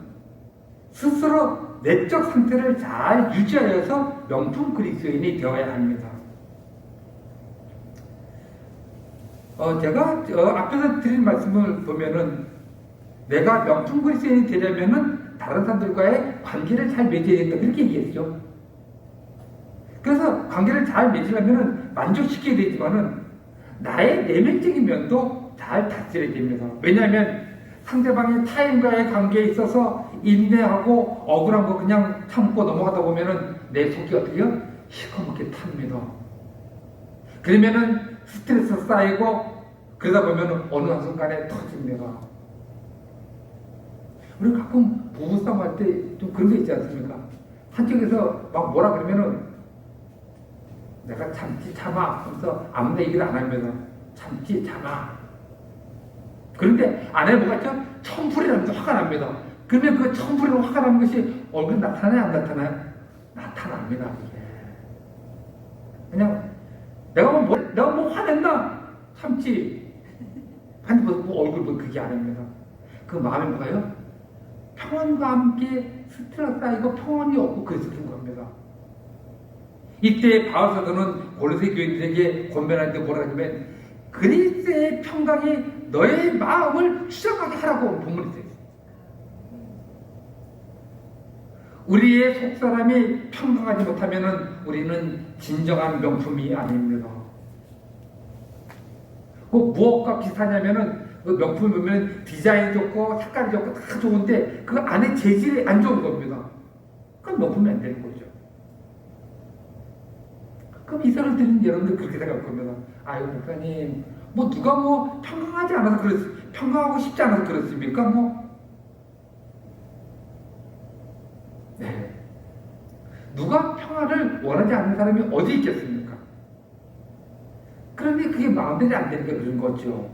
스스로 내적 상태를 잘 유지하여서 명품 그리스도인이 되어야 합니다. 제가 앞에서 드린 말씀을 보면은 내가 명품 그리스도인이 되려면은 다른 사람들과의 관계를 잘 맺어야 된다 그렇게 얘기했죠. 그래서 관계를 잘 맺으려면은 만족시켜야 되지만은 나의 내면적인 면도 잘 다스려야 됩니다. 왜냐하면 상대방의 타인과의 관계에 있어서 인내하고 억울한 거 그냥 참고 넘어가다 보면은 내 속이 어떻게요? 시커멓게 탑니다. 그러면은 스트레스 쌓이고 그러다 보면은 어느 한순간에 터집니다. 우리 가끔 부부싸움 할 때 좀 그런 게 있지 않습니까? 한쪽에서 막 뭐라 그러면은 내가 참지 참아 하면서 아무 얘기를 안 합니다. 참지 참아. 그런데 아내 뭐가 있죠? 첨불이라면서 화가 납니다. 그러면 그 첨불이로 화가 나는 것이 얼굴 나타나요, 안 나타나요? 나타납니다. 그게. 그냥 내가 뭐 화낸다 참지. 반드시 뭐 얼굴 뭐 그게 아닙니다. 그 마음이 뭐예요? 평안과 함께 스트레스 쌓이고 평안이 없고 그래서 그런 겁니다. 이때 바울사도는 골로새 교인들에게 권면할 때 뭐라 하냐면 그리스의 평강이 너의 마음을 추잡하게 하라고 본문이 되어 있습니다. 우리의 속사람이 평강하지 못하면 우리는 진정한 명품이 아닙니다. 그 무엇과 비슷하냐면은 그 명품 보면 디자인 좋고 색깔 좋고 다 좋은데 그 안에 재질이 안 좋은 겁니다. 그럼 명품이 안 되는 거죠. 그럼 이사를 드리는 여러분들 그렇게 생각할 겁니다. 아이고 목사님 뭐 누가 뭐 평강하지 않아서 평강하고 싶지 않아서 그렇습니까? 뭐 네. 누가 평화를 원하지 않는 사람이 어디 있겠습니까? 그런데 그게 마음대로 안 되니까 그런 거죠.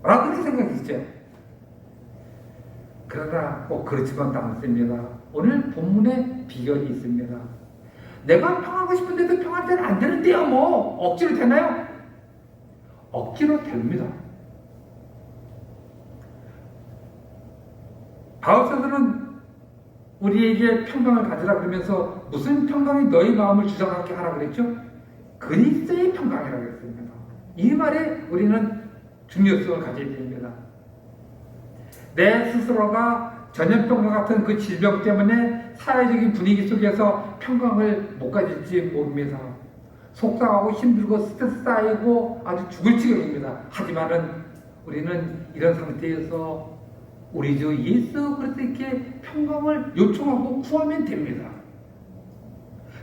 라고 그렇게 생각이시죠? 그러나 꼭 그렇지만도 않습니다. 오늘 본문에 비결이 있습니다. 내가 평하고 싶은데도 평화가 잘 안 되는데요. 뭐 억지로 되나요? 억지로 됩니다. 바울사도는 우리에게 평강을 가지라 그러면서 무슨 평강이 너희 마음을 주장하게 하라 그랬죠? 그리스도의 평강이라고 했습니다. 이 말에 우리는 중요성을 가져야 됩니다. 내 스스로가 전염병과 같은 그 질병 때문에 사회적인 분위기 속에서 평강을 못 가질지 모릅니다. 속상하고 힘들고 스트레스 쌓이고 아주 죽을 지경입니다. 하지만은 우리는 이런 상태에서 우리 주 예수 그리스도께 평강을 요청하고 구하면 됩니다.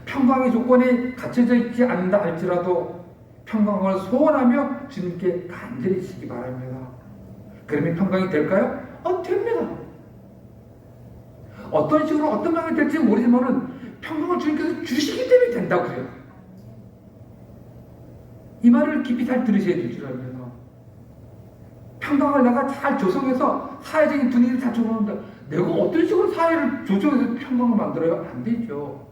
평강의 조건이 갖춰져 있지 않는다 할지라도 평강을 소원하며 주님께 간절히 주시기 바랍니다. 그러면 평강이 될까요? 됩니다. 어떤 식으로 어떤 방향이 될지 모르지만은 평강을 주님께서 주시기 때문에 된다고요. 이 말을 깊이 잘 들으셔야 될 줄 압니다. 평강을 내가 잘 조성해서 사회적인 분위기를 잘 조성한다. 내가 어떤 식으로 사회를 조성해서 평강을 만들어요? 안 되죠.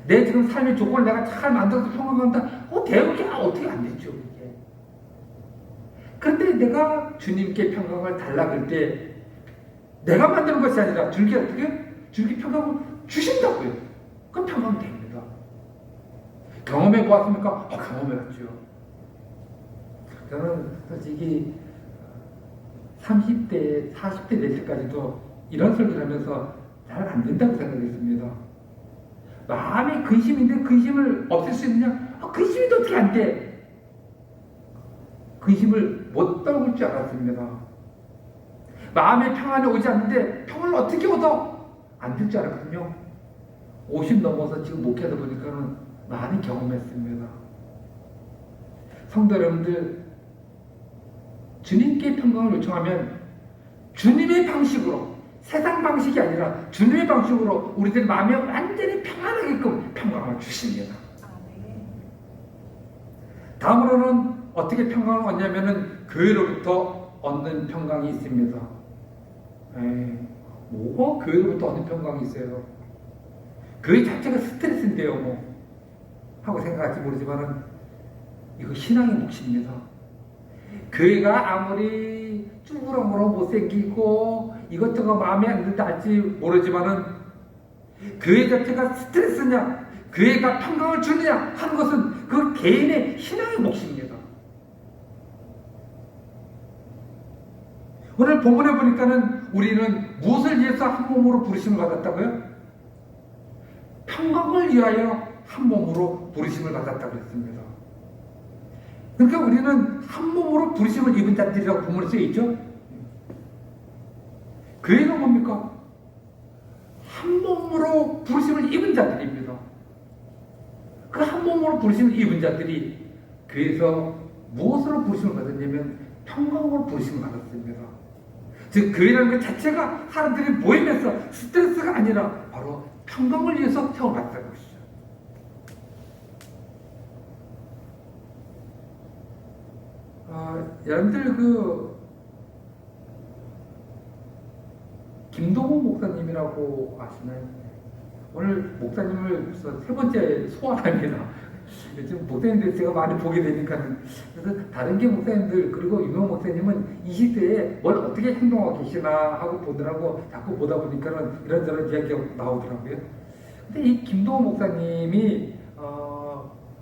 내 지금 삶의 조건을 내가 잘 만들어서 평강한다. 대우게 어떻게 안 되죠. 이게. 그런데 내가 주님께 평강을 달라 그럴 때 내가 만드는 것이 아니라 주님께 어떻게? 주님께 평강을 주신다고요. 그럼 평강이 됩니다. 경험해 보았습니까? 경험해 봤죠. 저는 솔직히 30대, 40대 될 때까지도 이런 설교를 하면서 잘 안 된다고 생각했습니다. 마음에 근심인데 근심을 없앨 수 있느냐? 근심이 어떻게 안 돼? 근심을 못 떨굴 줄 알았습니다. 마음의 평안이 오지 않는데 평을 어떻게 얻어? 안 될 줄 알았거든요. 50 넘어서 지금 목회하다 보니까는 많이 경험했습니다. 성도 여러분들, 주님께 평강을 요청하면 주님의 방식으로, 세상 방식이 아니라 주님의 방식으로 우리들 마음이 완전히 평안하게끔 평강을 주십니다. 다음으로는 어떻게 평강을 얻냐면은 교회로부터 얻는 평강이 있습니다. 뭐가 교회로부터 얻는 평강이 있어요? 교회 자체가 스트레스인데요, 뭐 하고 생각할지 모르지만은 이거 신앙의 몫입니다. 교회가 아무리 쭈그렁으로 못생기고 이것저것 마음에 안 든다 할지 모르지만은 교회 자체가 스트레스냐, 교회가 평강을 주느냐 하는 것은 그 개인의 신앙의 몫입니다. 오늘 본문에 보니까는 우리는 무엇을 위해서 한 몸으로 부르심을 받았다고요? 평강을 위하여 한 몸으로 부르심을 받았다고 했습니다. 그러니까 우리는 한 몸으로 부르심을 입은 자들이라고 본문에 쓰여 있죠? 교회가 뭡니까? 한 몸으로 부르심을 입은 자들입니다. 그 한 몸으로 부르심을 입은 자들이 교회에서 무엇으로 부르심을 받았냐면 평강으로 부르심을 받았습니다. 즉 교회라는 것 자체가 사람들이 모임에서 스트레스가 아니라 바로 평강을 위해서 세워봤다는 것이죠. 여러분들 김동호 목사님이라고 아시나요? 오늘 목사님을 세 번째 소환합니다. 요즘 목사님들 제가 많이 보게 되니까 그래서 다른 게 목사님들 그리고 유명 목사님은 이 시대에 뭘 어떻게 행동하고 계시나 하고 보느라고 자꾸 보다 보니까는 이런저런 이야기가 나오더라고요. 근데 이 김동호 목사님이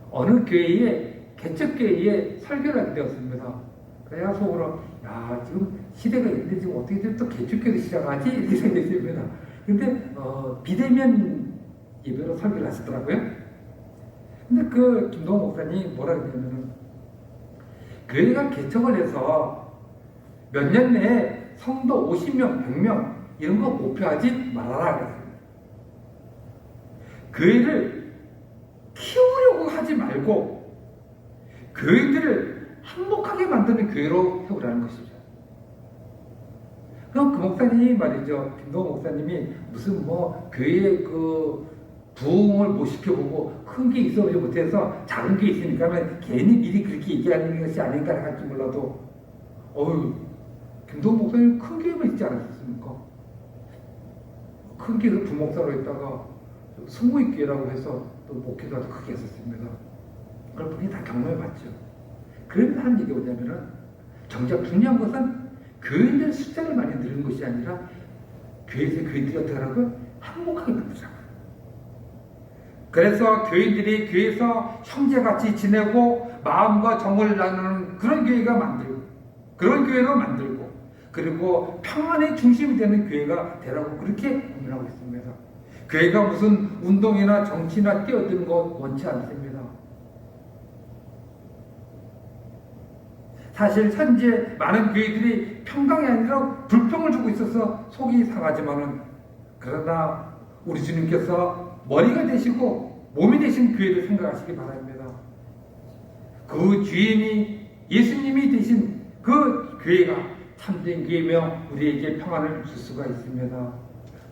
어느 교회에 개척교회에 설교를 하게 되었습니다. 그래야 속으로 야 지금 시대가 있는데 지금 어떻게 또 개척교회를 시작하지 이렇게 생각했습니다. 근데 비대면 예배로 설교를 하시더라고요. 근데 그 김동호 목사님이 뭐라 그러냐면은 교회가 개척을 해서 몇 년 내에 성도 50명, 100명 이런 거 목표하지 말아라 그랬어요. 교회를 키우려고 하지 말고 교회들을 행복하게 만드는 교회로 세우라는 것이죠. 그럼 그 목사님이 말이죠. 김동호 목사님이 무슨 뭐 교회의 그 부흥을 못 시켜보고 큰 게 있어보지 못해서 작은 게 있으니까는 괜히 미리 그렇게 얘기하는 것이 아닌가 할지 몰라도 김동호 목사님 큰 교회만 있지 않았습니까? 큰 교회에서 부목사로 있다가 승무익교회라고 해서 또 목회도 아주 크게 했었습니다. 그걸 본인이 다 경험해봤죠. 그러면서 하는 얘기가 뭐냐면은 정작 중요한 것은 교인들 숫자를 많이 늘리는 것이 아니라 교회에서 교인들이 어떻게 하라고? 행복하게 만들자고. 그래서 교인들이 교회에서 형제같이 지내고 마음과 정을 나누는 그런 교회가 만들고 그런 교회로 만들고 그리고 평안의 중심이 되는 교회가 되라고 그렇게 고민하고 있습니다. 교회가 무슨 운동이나 정치나 뛰어드는 것 원치 않습니다. 사실 현재 많은 교회들이 평강이 아니라 불평을 주고 있어서 속이 상하지만은 그러나 우리 주님께서 머리가 되시고 몸이 되신 교회를 생각하시기 바랍니다. 그 주인이 예수님이 되신 그 교회가 참된 교회며 우리에게 평안을 줄 수가 있습니다.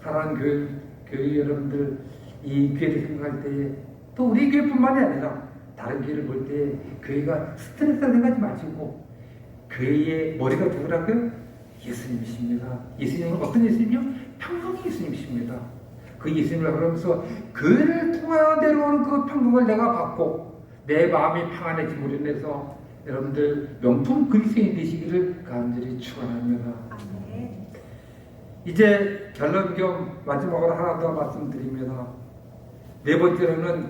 사랑하는 교회 여러분들, 이 교회를 생각할 때에 또 우리 교회뿐만이 아니라 다른 교회를 볼 때 교회가 스트레스 생각하지 마시고 교회의 머리가 누구라고요? 예수님이십니다. 예수님은 어떤 예수님이요? 평강의 예수님이십니다. 그 예수님을 그러면서 교회를 통하여 내려오는 그 평강을 내가 받고 내 마음이 평안해짐으로 인해서 여러분들 명품 그리스도인이 되시기를 간절히 축원합니다. 이제 결론 겸 마지막으로 하나 더 말씀드립니다. 네 번째로는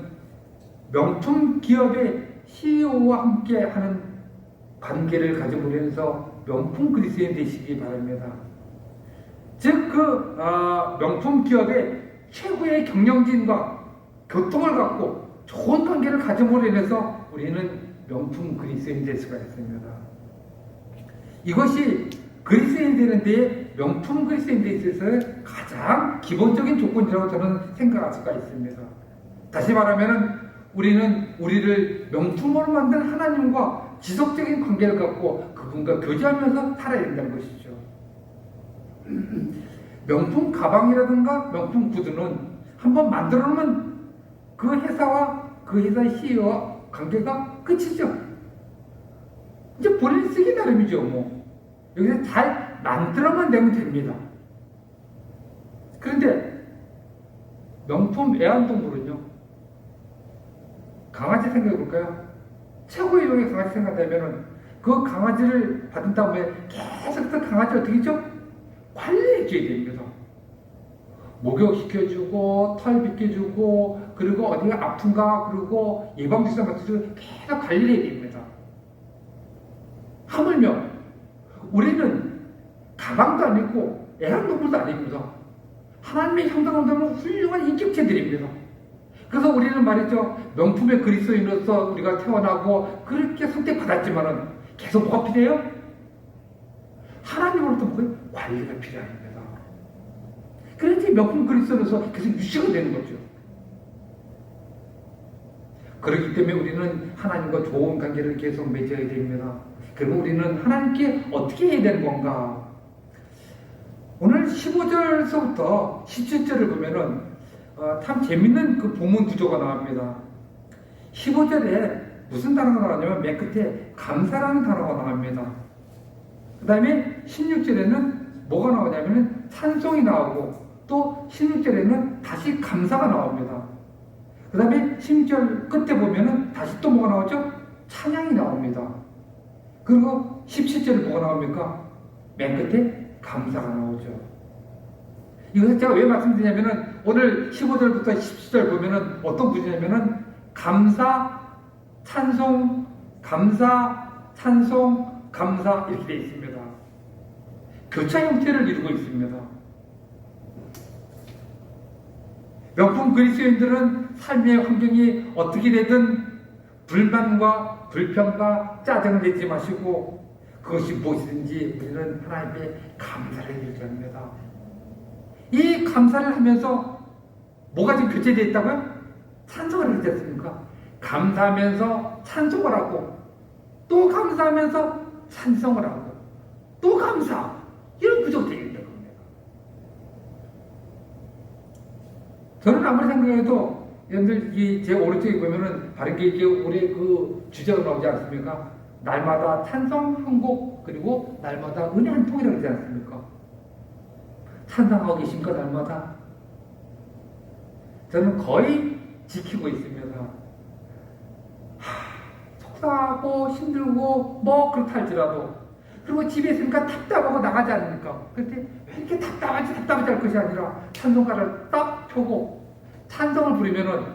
명품 기업의 CEO와 함께 하는 관계를 가짐으로 인해서 명품 그리스도인 되시기 바랍니다. 즉 명품 기업의 최고의 경영진과 교통을 갖고 좋은 관계를 가짐으로 인해서 우리는 명품 그리스도인 될 수가 있습니다. 이것이 그리스도인 되는 데에 명품 그리스도인 데 있어서 가장 기본적인 조건이라고 저는 생각할 수가 있습니다. 다시 말하면 우리는 우리를 명품으로 만든 하나님과 지속적인 관계를 갖고 그분과 교제하면서 살아야 된다는 것이죠. 명품 가방이라든가 명품 구두는 한번 만들어 놓으면 그 회사와 그 회사의 CEO와 관계가 끝이죠. 이제 본인 쓰기 나름이죠. 뭐 여기서 잘 만들어만 내면 됩니다. 그런데 명품 애완동물은요, 강아지 생각해 볼까요? 최고의 용의 강아지 생각하면 그 강아지를 받은 다음에 계속 그 강아지를 어떻게 했죠? 관리해줘야 됩니다. 목욕시켜주고 털 빗겨주고 그리고 어디가 아픈가 그리고 예방주사 맞춰주고 계속 관리를 해야 됩니다. 하물며 우리는 가방도 아니고 애완동물도 아닙니다. 하나님의 형상을 훌륭한 인격체들입니다. 그래서 우리는 말이죠, 명품의 그리스도인으로서 우리가 태어나고 그렇게 선택받았지만은 계속 뭐가 필요해요? 하나님으로부터 뭐가 관리가 필요합니다. 그래야지 명품 그리스도로서 계속 유지가 되는 거죠. 그렇기 때문에 우리는 하나님과 좋은 관계를 계속 맺어야 됩니다. 그리고 우리는 하나님께 어떻게 해야 되는 건가? 오늘 15절서부터 17절을 보면은 참 재밌는 그 본문 구조가 나옵니다. 15절에 무슨 단어가 나오냐면 맨 끝에 감사라는 단어가 나옵니다. 그 다음에 16절에는 뭐가 나오냐면 찬송이 나오고 또 16절에는 다시 감사가 나옵니다. 그 다음에 16절 끝에 보면은 다시 또 뭐가 나오죠? 찬양이 나옵니다. 그리고 17절에 뭐가 나옵니까? 맨 끝에 감사가 나오죠. 이것을 제가 왜 말씀드리냐면은 오늘 15절부터 17절 보면은 어떤 구절이냐면은 감사, 찬송, 감사, 찬송, 감사 이렇게 되어 있습니다. 교차 형태를 이루고 있습니다. 명품 그리스도인들은 삶의 환경이 어떻게 되든 불만과 불평과 짜증을 내지 마시고 그것이 무엇이든지 우리는 하나님께 감사를 드리려 합니다. 이 감사를 하면서 뭐가 지금 교체되어 있다고요? 찬송을 하지 않습니까? 감사하면서 찬송을 하고 또 감사하면서 찬송을 하고 또 감사하고 이런 구조가 되어 있는 겁니다. 저는 아무리 생각해도 여러분들 제 오른쪽에 보면은 바른 게 이게 올해 그 주제가 나오지 않습니까? 날마다 찬송 한 곡 그리고 날마다 은혜 한 통이라고 그러지 않습니까? 찬송하고 계신가 날마다? 저는 거의 지키고 있습니다. 속상하고 힘들고 뭐 그렇다 할지라도 그리고 집에 있으니까 답답하고 나가지 않습니까? 그런데 왜 이렇게 답답하지 할 것이 아니라 찬송가를 딱 펴고 찬송을 부르면은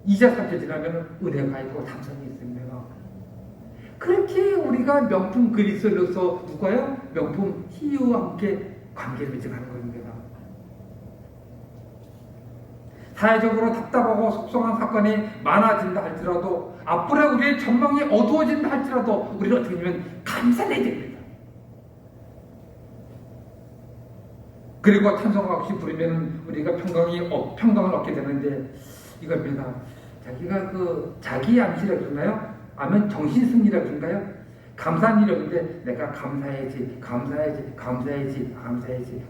2자 3자 지나면은 은혜가 있고 감성이 있습니다. 그렇게 우리가 명품 그리스도로서 누가요? 명품 희유와 함께 관계를 맺어가는 겁니다. 사회적으로 답답하고 속상한 사건이 많아진다 할지라도 앞으로 우리의 전망이 어두워진다 할지라도 우리가 어떻게 하면 감사를 해야 됩니다. 그리고 찬송가 없이 부르면 우리가 평강을 얻게 되는데 이겁니다. 자기가 자기 암시라 그러나요? 아니면 정신승리라 그런가요? 감사한 일이 없는데 내가 감사해야지.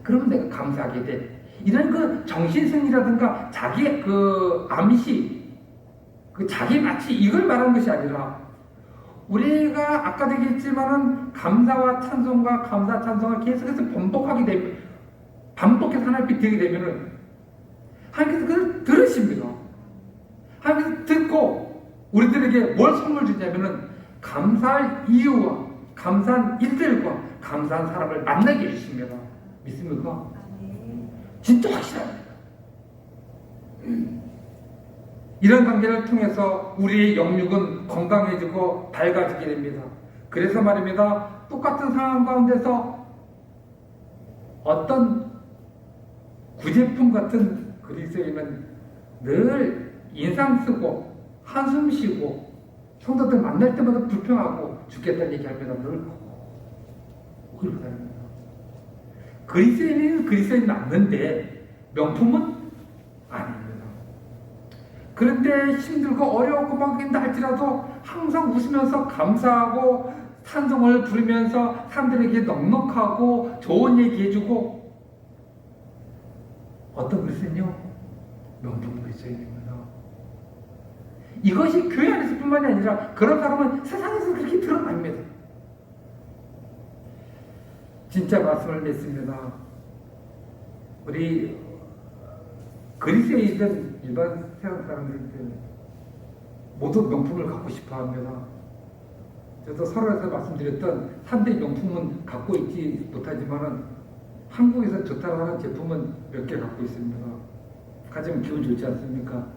그러면 내가 감사하게 돼. 이런 정신승리라든가 자기의 암시, 자기 마치 이걸 말하는 것이 아니라 우리가 아까도 얘기했지만은 감사와 찬송과 감사 찬송을 계속해서 반복해서 하나님께 드리게 되면은 하나님께서 그걸 들으십니다. 하나님께서 듣고 우리들에게 뭘 선물 주냐면은 감사할 이유와 감사한 일들과 감사한 사람을 만나게 해주십니다. 믿습니까? 진짜 확실합니다. 이런 관계를 통해서 우리의 영육은 건강해지고 밝아지게 됩니다. 그래서 말입니다. 똑같은 상황 가운데서 어떤 구제품 같은 그리스도인은 늘 인상 쓰고 한숨 쉬고 성도들 만날 때마다 불평하고 죽겠다는 얘기합니다. 늘 그렇게 합니다. 그리스도인은 그리스도인 맞는데 명품은 아닙니다. 그런데 힘들고 어려웠고 막 한다 할지라도 항상 웃으면서 감사하고 찬송을 부르면서 사람들에게 넉넉하고 좋은 얘기 해주고 어떤 그리스도인요? 명품 그리스도인입니다. 이것이 교회 안에서뿐만이 아니라 그런 사람은 세상에서 그렇게 드러납니다. 진짜 말씀을 맺습니다. 우리 그리스도인이든 일반 세상 사람들이든 모두 명품을 갖고 싶어 합니다. 저도 서로에서 말씀드렸던 3대 명품은 갖고 있지 못하지만은 한국에서 좋다고 하는 제품은 몇 개 갖고 있습니다. 가지면 기분 좋지 않습니까?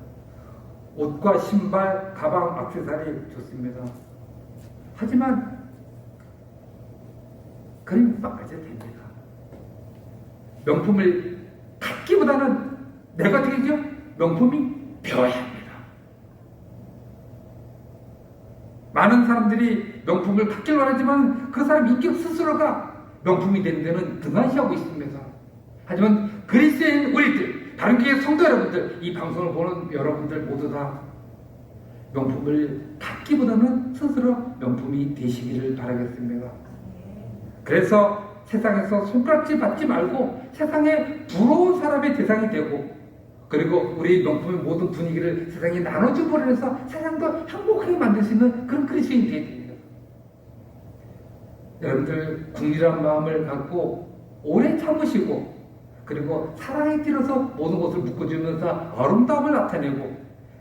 옷과 신발, 가방, 액세서리 좋습니다. 하지만 그림 빡가져야 됩니다. 명품을 갖기보다는 내가 어떻게 되죠? 명품이 배워야 합니다. 많은 사람들이 명품을 갖길 원하지만 그 사람 인격 스스로가 명품이 되는 데는 등한시하고 있습니다. 하지만 그리스도인 우리들, 다른 교회 성도 여러분들, 이 방송을 보는 여러분들 모두 다 명품을 갖기보다는 스스로 명품이 되시기를 바라겠습니다. 그래서 세상에서 손가락질 받지 말고 세상에 부러운 사람의 대상이 되고 그리고 우리 명품의 모든 분위기를 세상에 나눠주버려서 세상도 행복하게 만들 수 있는 그런 그리스도인이 되어야 됩니다. 여러분들 국리란 마음을 갖고 오래 참으시고 그리고 사랑의 길에서 모든 것을 묶어주면서 아름다움을 나타내고,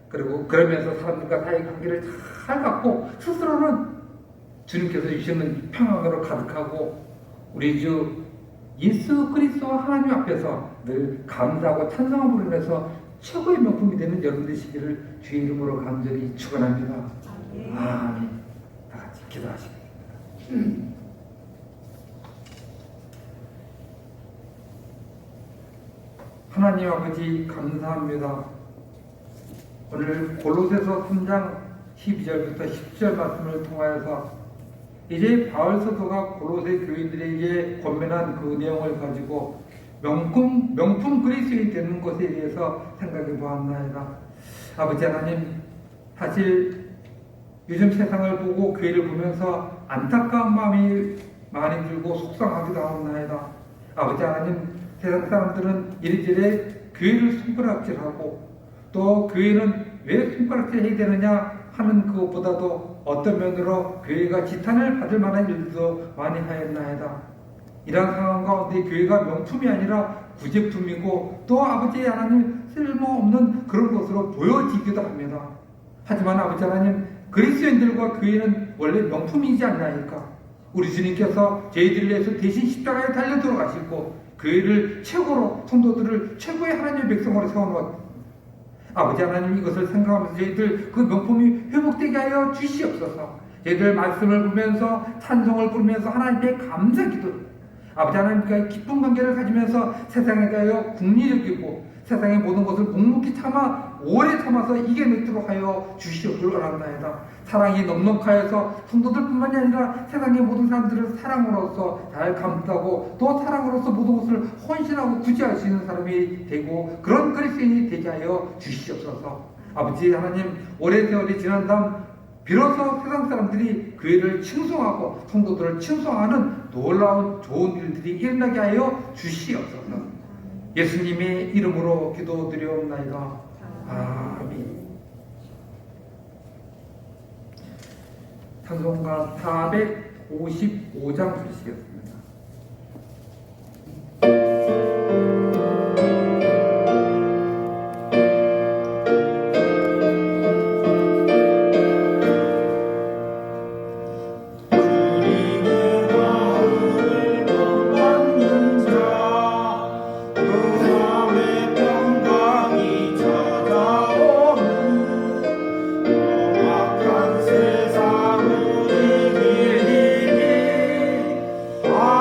그리고 그러면서 사람들과 사이 관계를 잘 갖고 스스로는 주님께서 주시는 평안으로 가득하고 우리 주 예수 그리스도와 하나님 앞에서 늘 감사하고 찬송함을 부르면서 최고의 명품이 되는 여러분 되시기를 주의 이름으로 간절히 축원합니다. 아멘. 다 같이 기도하시겠습니다. 하나님 아버지 감사합니다. 오늘 골로새서 3장 12절부터 10절 말씀을 통하여서 이제 바울 사도가 골로새 교인들에게 권면한 그 내용을 가지고 명품 그리스도인이 되는 것에 대해서 생각해 보았나이다. 아버지 하나님, 사실 요즘 세상을 보고 교회를 보면서 안타까운 마음이 많이 들고 속상하기도 하옵나이다. 아버지 하나님, 세상 사람들은 이리저리 교회를 손가락질하고 또 교회는 왜 손가락질 해야 되느냐 하는 그것보다도 어떤 면으로 교회가 지탄을 받을 만한 일도 많이 하였나이다. 이러한 상황 가운데 교회가 명품이 아니라 구제품이고 또 아버지 하나님 쓸모없는 그런 것으로 보여지기도 합니다. 하지만 아버지 하나님, 그리스도인들과 교회는 원래 명품이지 않나이까? 우리 주님께서 저희들을 위해서 대신 십자가에 달려 들어가시고 교회를 최고로, 성도들을 최고의 하나님의 백성으로 세워놓았습니다. 아버지 하나님, 이것을 생각하면서 저희들 그 명품이 회복되게 하여 주시옵소서. 저희들 말씀을 보면서 찬송을 부르면서 하나님께 감사기도, 아버지 하나님과 기쁜 관계를 가지면서 세상에 대하여 국리적이고 세상의 모든 것을 묵묵히 참아 오래 참아서 이겨내도록 하여 주시옵기를 원합나이다. 사랑이 넉넉하여서 성도들뿐만이 아니라 세상의 모든 사람들을 사랑으로서 잘 감싸고 또 사랑으로서 모든 것을 헌신하고 구제할 수 있는 사람이 되고 그런 그리스도인이 되게 하여 주시옵소서. 아버지 하나님, 오랜 세월이 지난 다음 비로소 세상 사람들이 교회를 칭송하고 성도들을 칭송하는 놀라운 좋은 일들이 일어나게 하여 주시옵소서. 예수님의 이름으로 기도드리옵나이다. 아멘. 찬송가 455장 부르시겠습니다. 아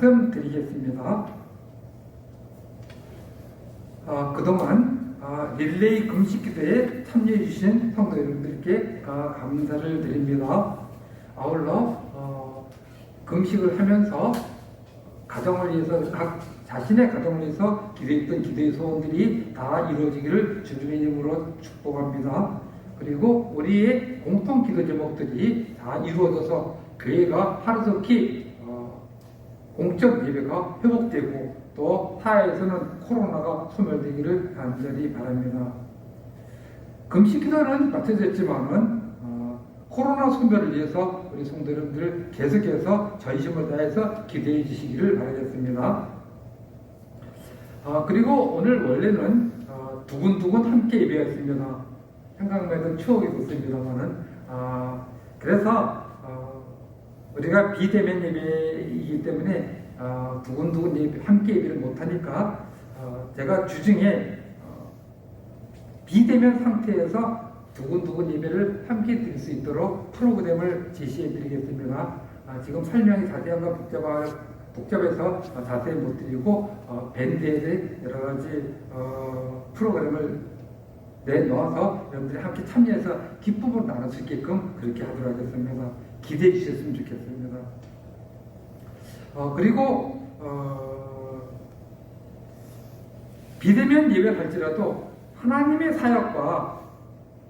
말씀드리겠습니다. 그동안 릴레이 금식기도에 참여해 주신 성도 여러분들께 감사를 드립니다. 아울러 금식을 하면서 가정을 위해서 각 자신의 가정을 위해서 기도했던 기도의 소원들이 다 이루어지기를 주님의 이름으로 축복합니다. 그리고 우리의 공통 기도 제목들이 다 이루어져서 교회가 하루속히 공적 예배가 회복되고 또 사회에서는 코로나가 소멸되기를 간절히 바랍니다. 금식 기도는 마쳐졌지만은 코로나 소멸을 위해서 우리 성도 여러분들 계속해서 전심을 다해서 기도해 주시기를 바라겠습니다. 그리고 오늘 원래는 두근두근 함께 예배였습니다. 생각만 해도 추억이 돋습니다만은 그래서 우리가 비대면 예배이기 때문에 두근두근 함께 예배를 못하니까 제가 주중에 비대면 상태에서 두근두근 예배를 함께 드릴 수 있도록 프로그램을 제시해 드리겠습니다. 지금 설명이 자세한 건 복잡해서 자세히 못 드리고 밴드에 대해 여러 가지 프로그램을 내놓아서 여러분들이 함께 참여해서 기쁨을 나눌 수 있게끔 그렇게 하도록 하겠습니다. 기대해 주셨으면 좋겠습니다. 그리고 비대면 예배를 할지라도 하나님의 사역과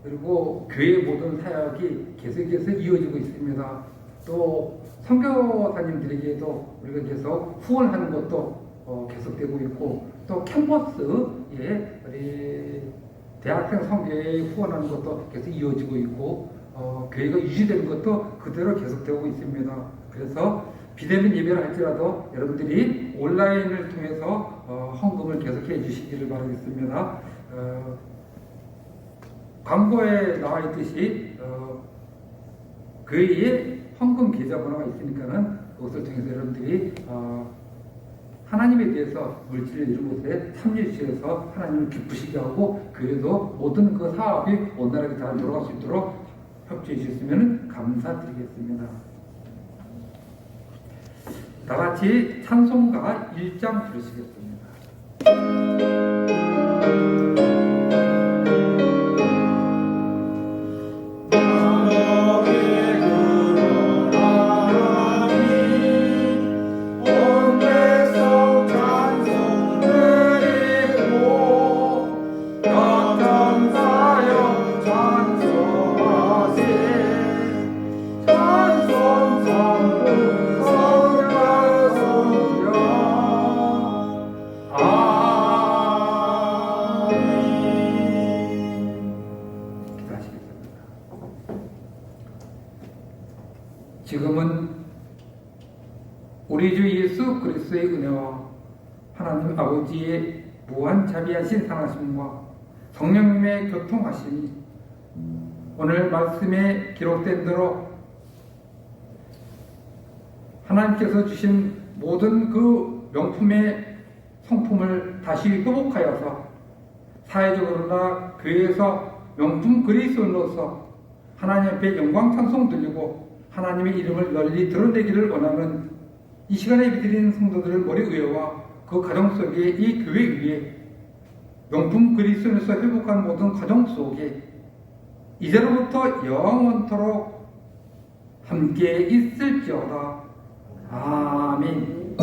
그리고 교회의 모든 사역이 계속해서 이어지고 있습니다. 또 선교사님들에게도 우리가 계속 후원하는 것도 계속되고 있고 또 캠퍼스에 우리 대학생 선교회에 후원하는 것도 계속 이어지고 있고 교회가 유지되는 것도 그대로 계속되고 있습니다. 그래서 비대면 예배를 할지라도 여러분들이 온라인을 통해서 헌금을 계속해 주시기를 바라겠습니다. 광고에 나와 있듯이 교회에 헌금 계좌번호가 있으니까는 그것을 통해서 여러분들이 하나님에 대해서 물질을 이룬 곳에 참여해 주셔서 하나님을 기쁘시게 하고 교회도 모든 그 사업이 원활하게 잘 돌아갈 수 있도록 협조해 주셨으면 감사드리겠습니다. 다 같이 찬송가 1장 부르시겠습니다. 지금은 우리 주 예수 그리스도의 은혜와 하나님 아버지의 무한 자비하신 상하심과 성령님의 교통하심이 오늘 말씀에 기록된 대로 하나님께서 주신 모든 그 명품의 성품을 다시 회복하여서 사회적으로나 교회에서 명품 그리스도인으로서 하나님 앞에 영광 찬송 들리고 하나님의 이름을 널리 드러내기를 원하는 이 시간에 예배드리는 성도들의 머리 위에와 그 가정 속에 이 교회 위에 명품 그리스도인에서 회복한 모든 가정 속에 이제로부터 영원토록 함께 있을지어다. 아멘.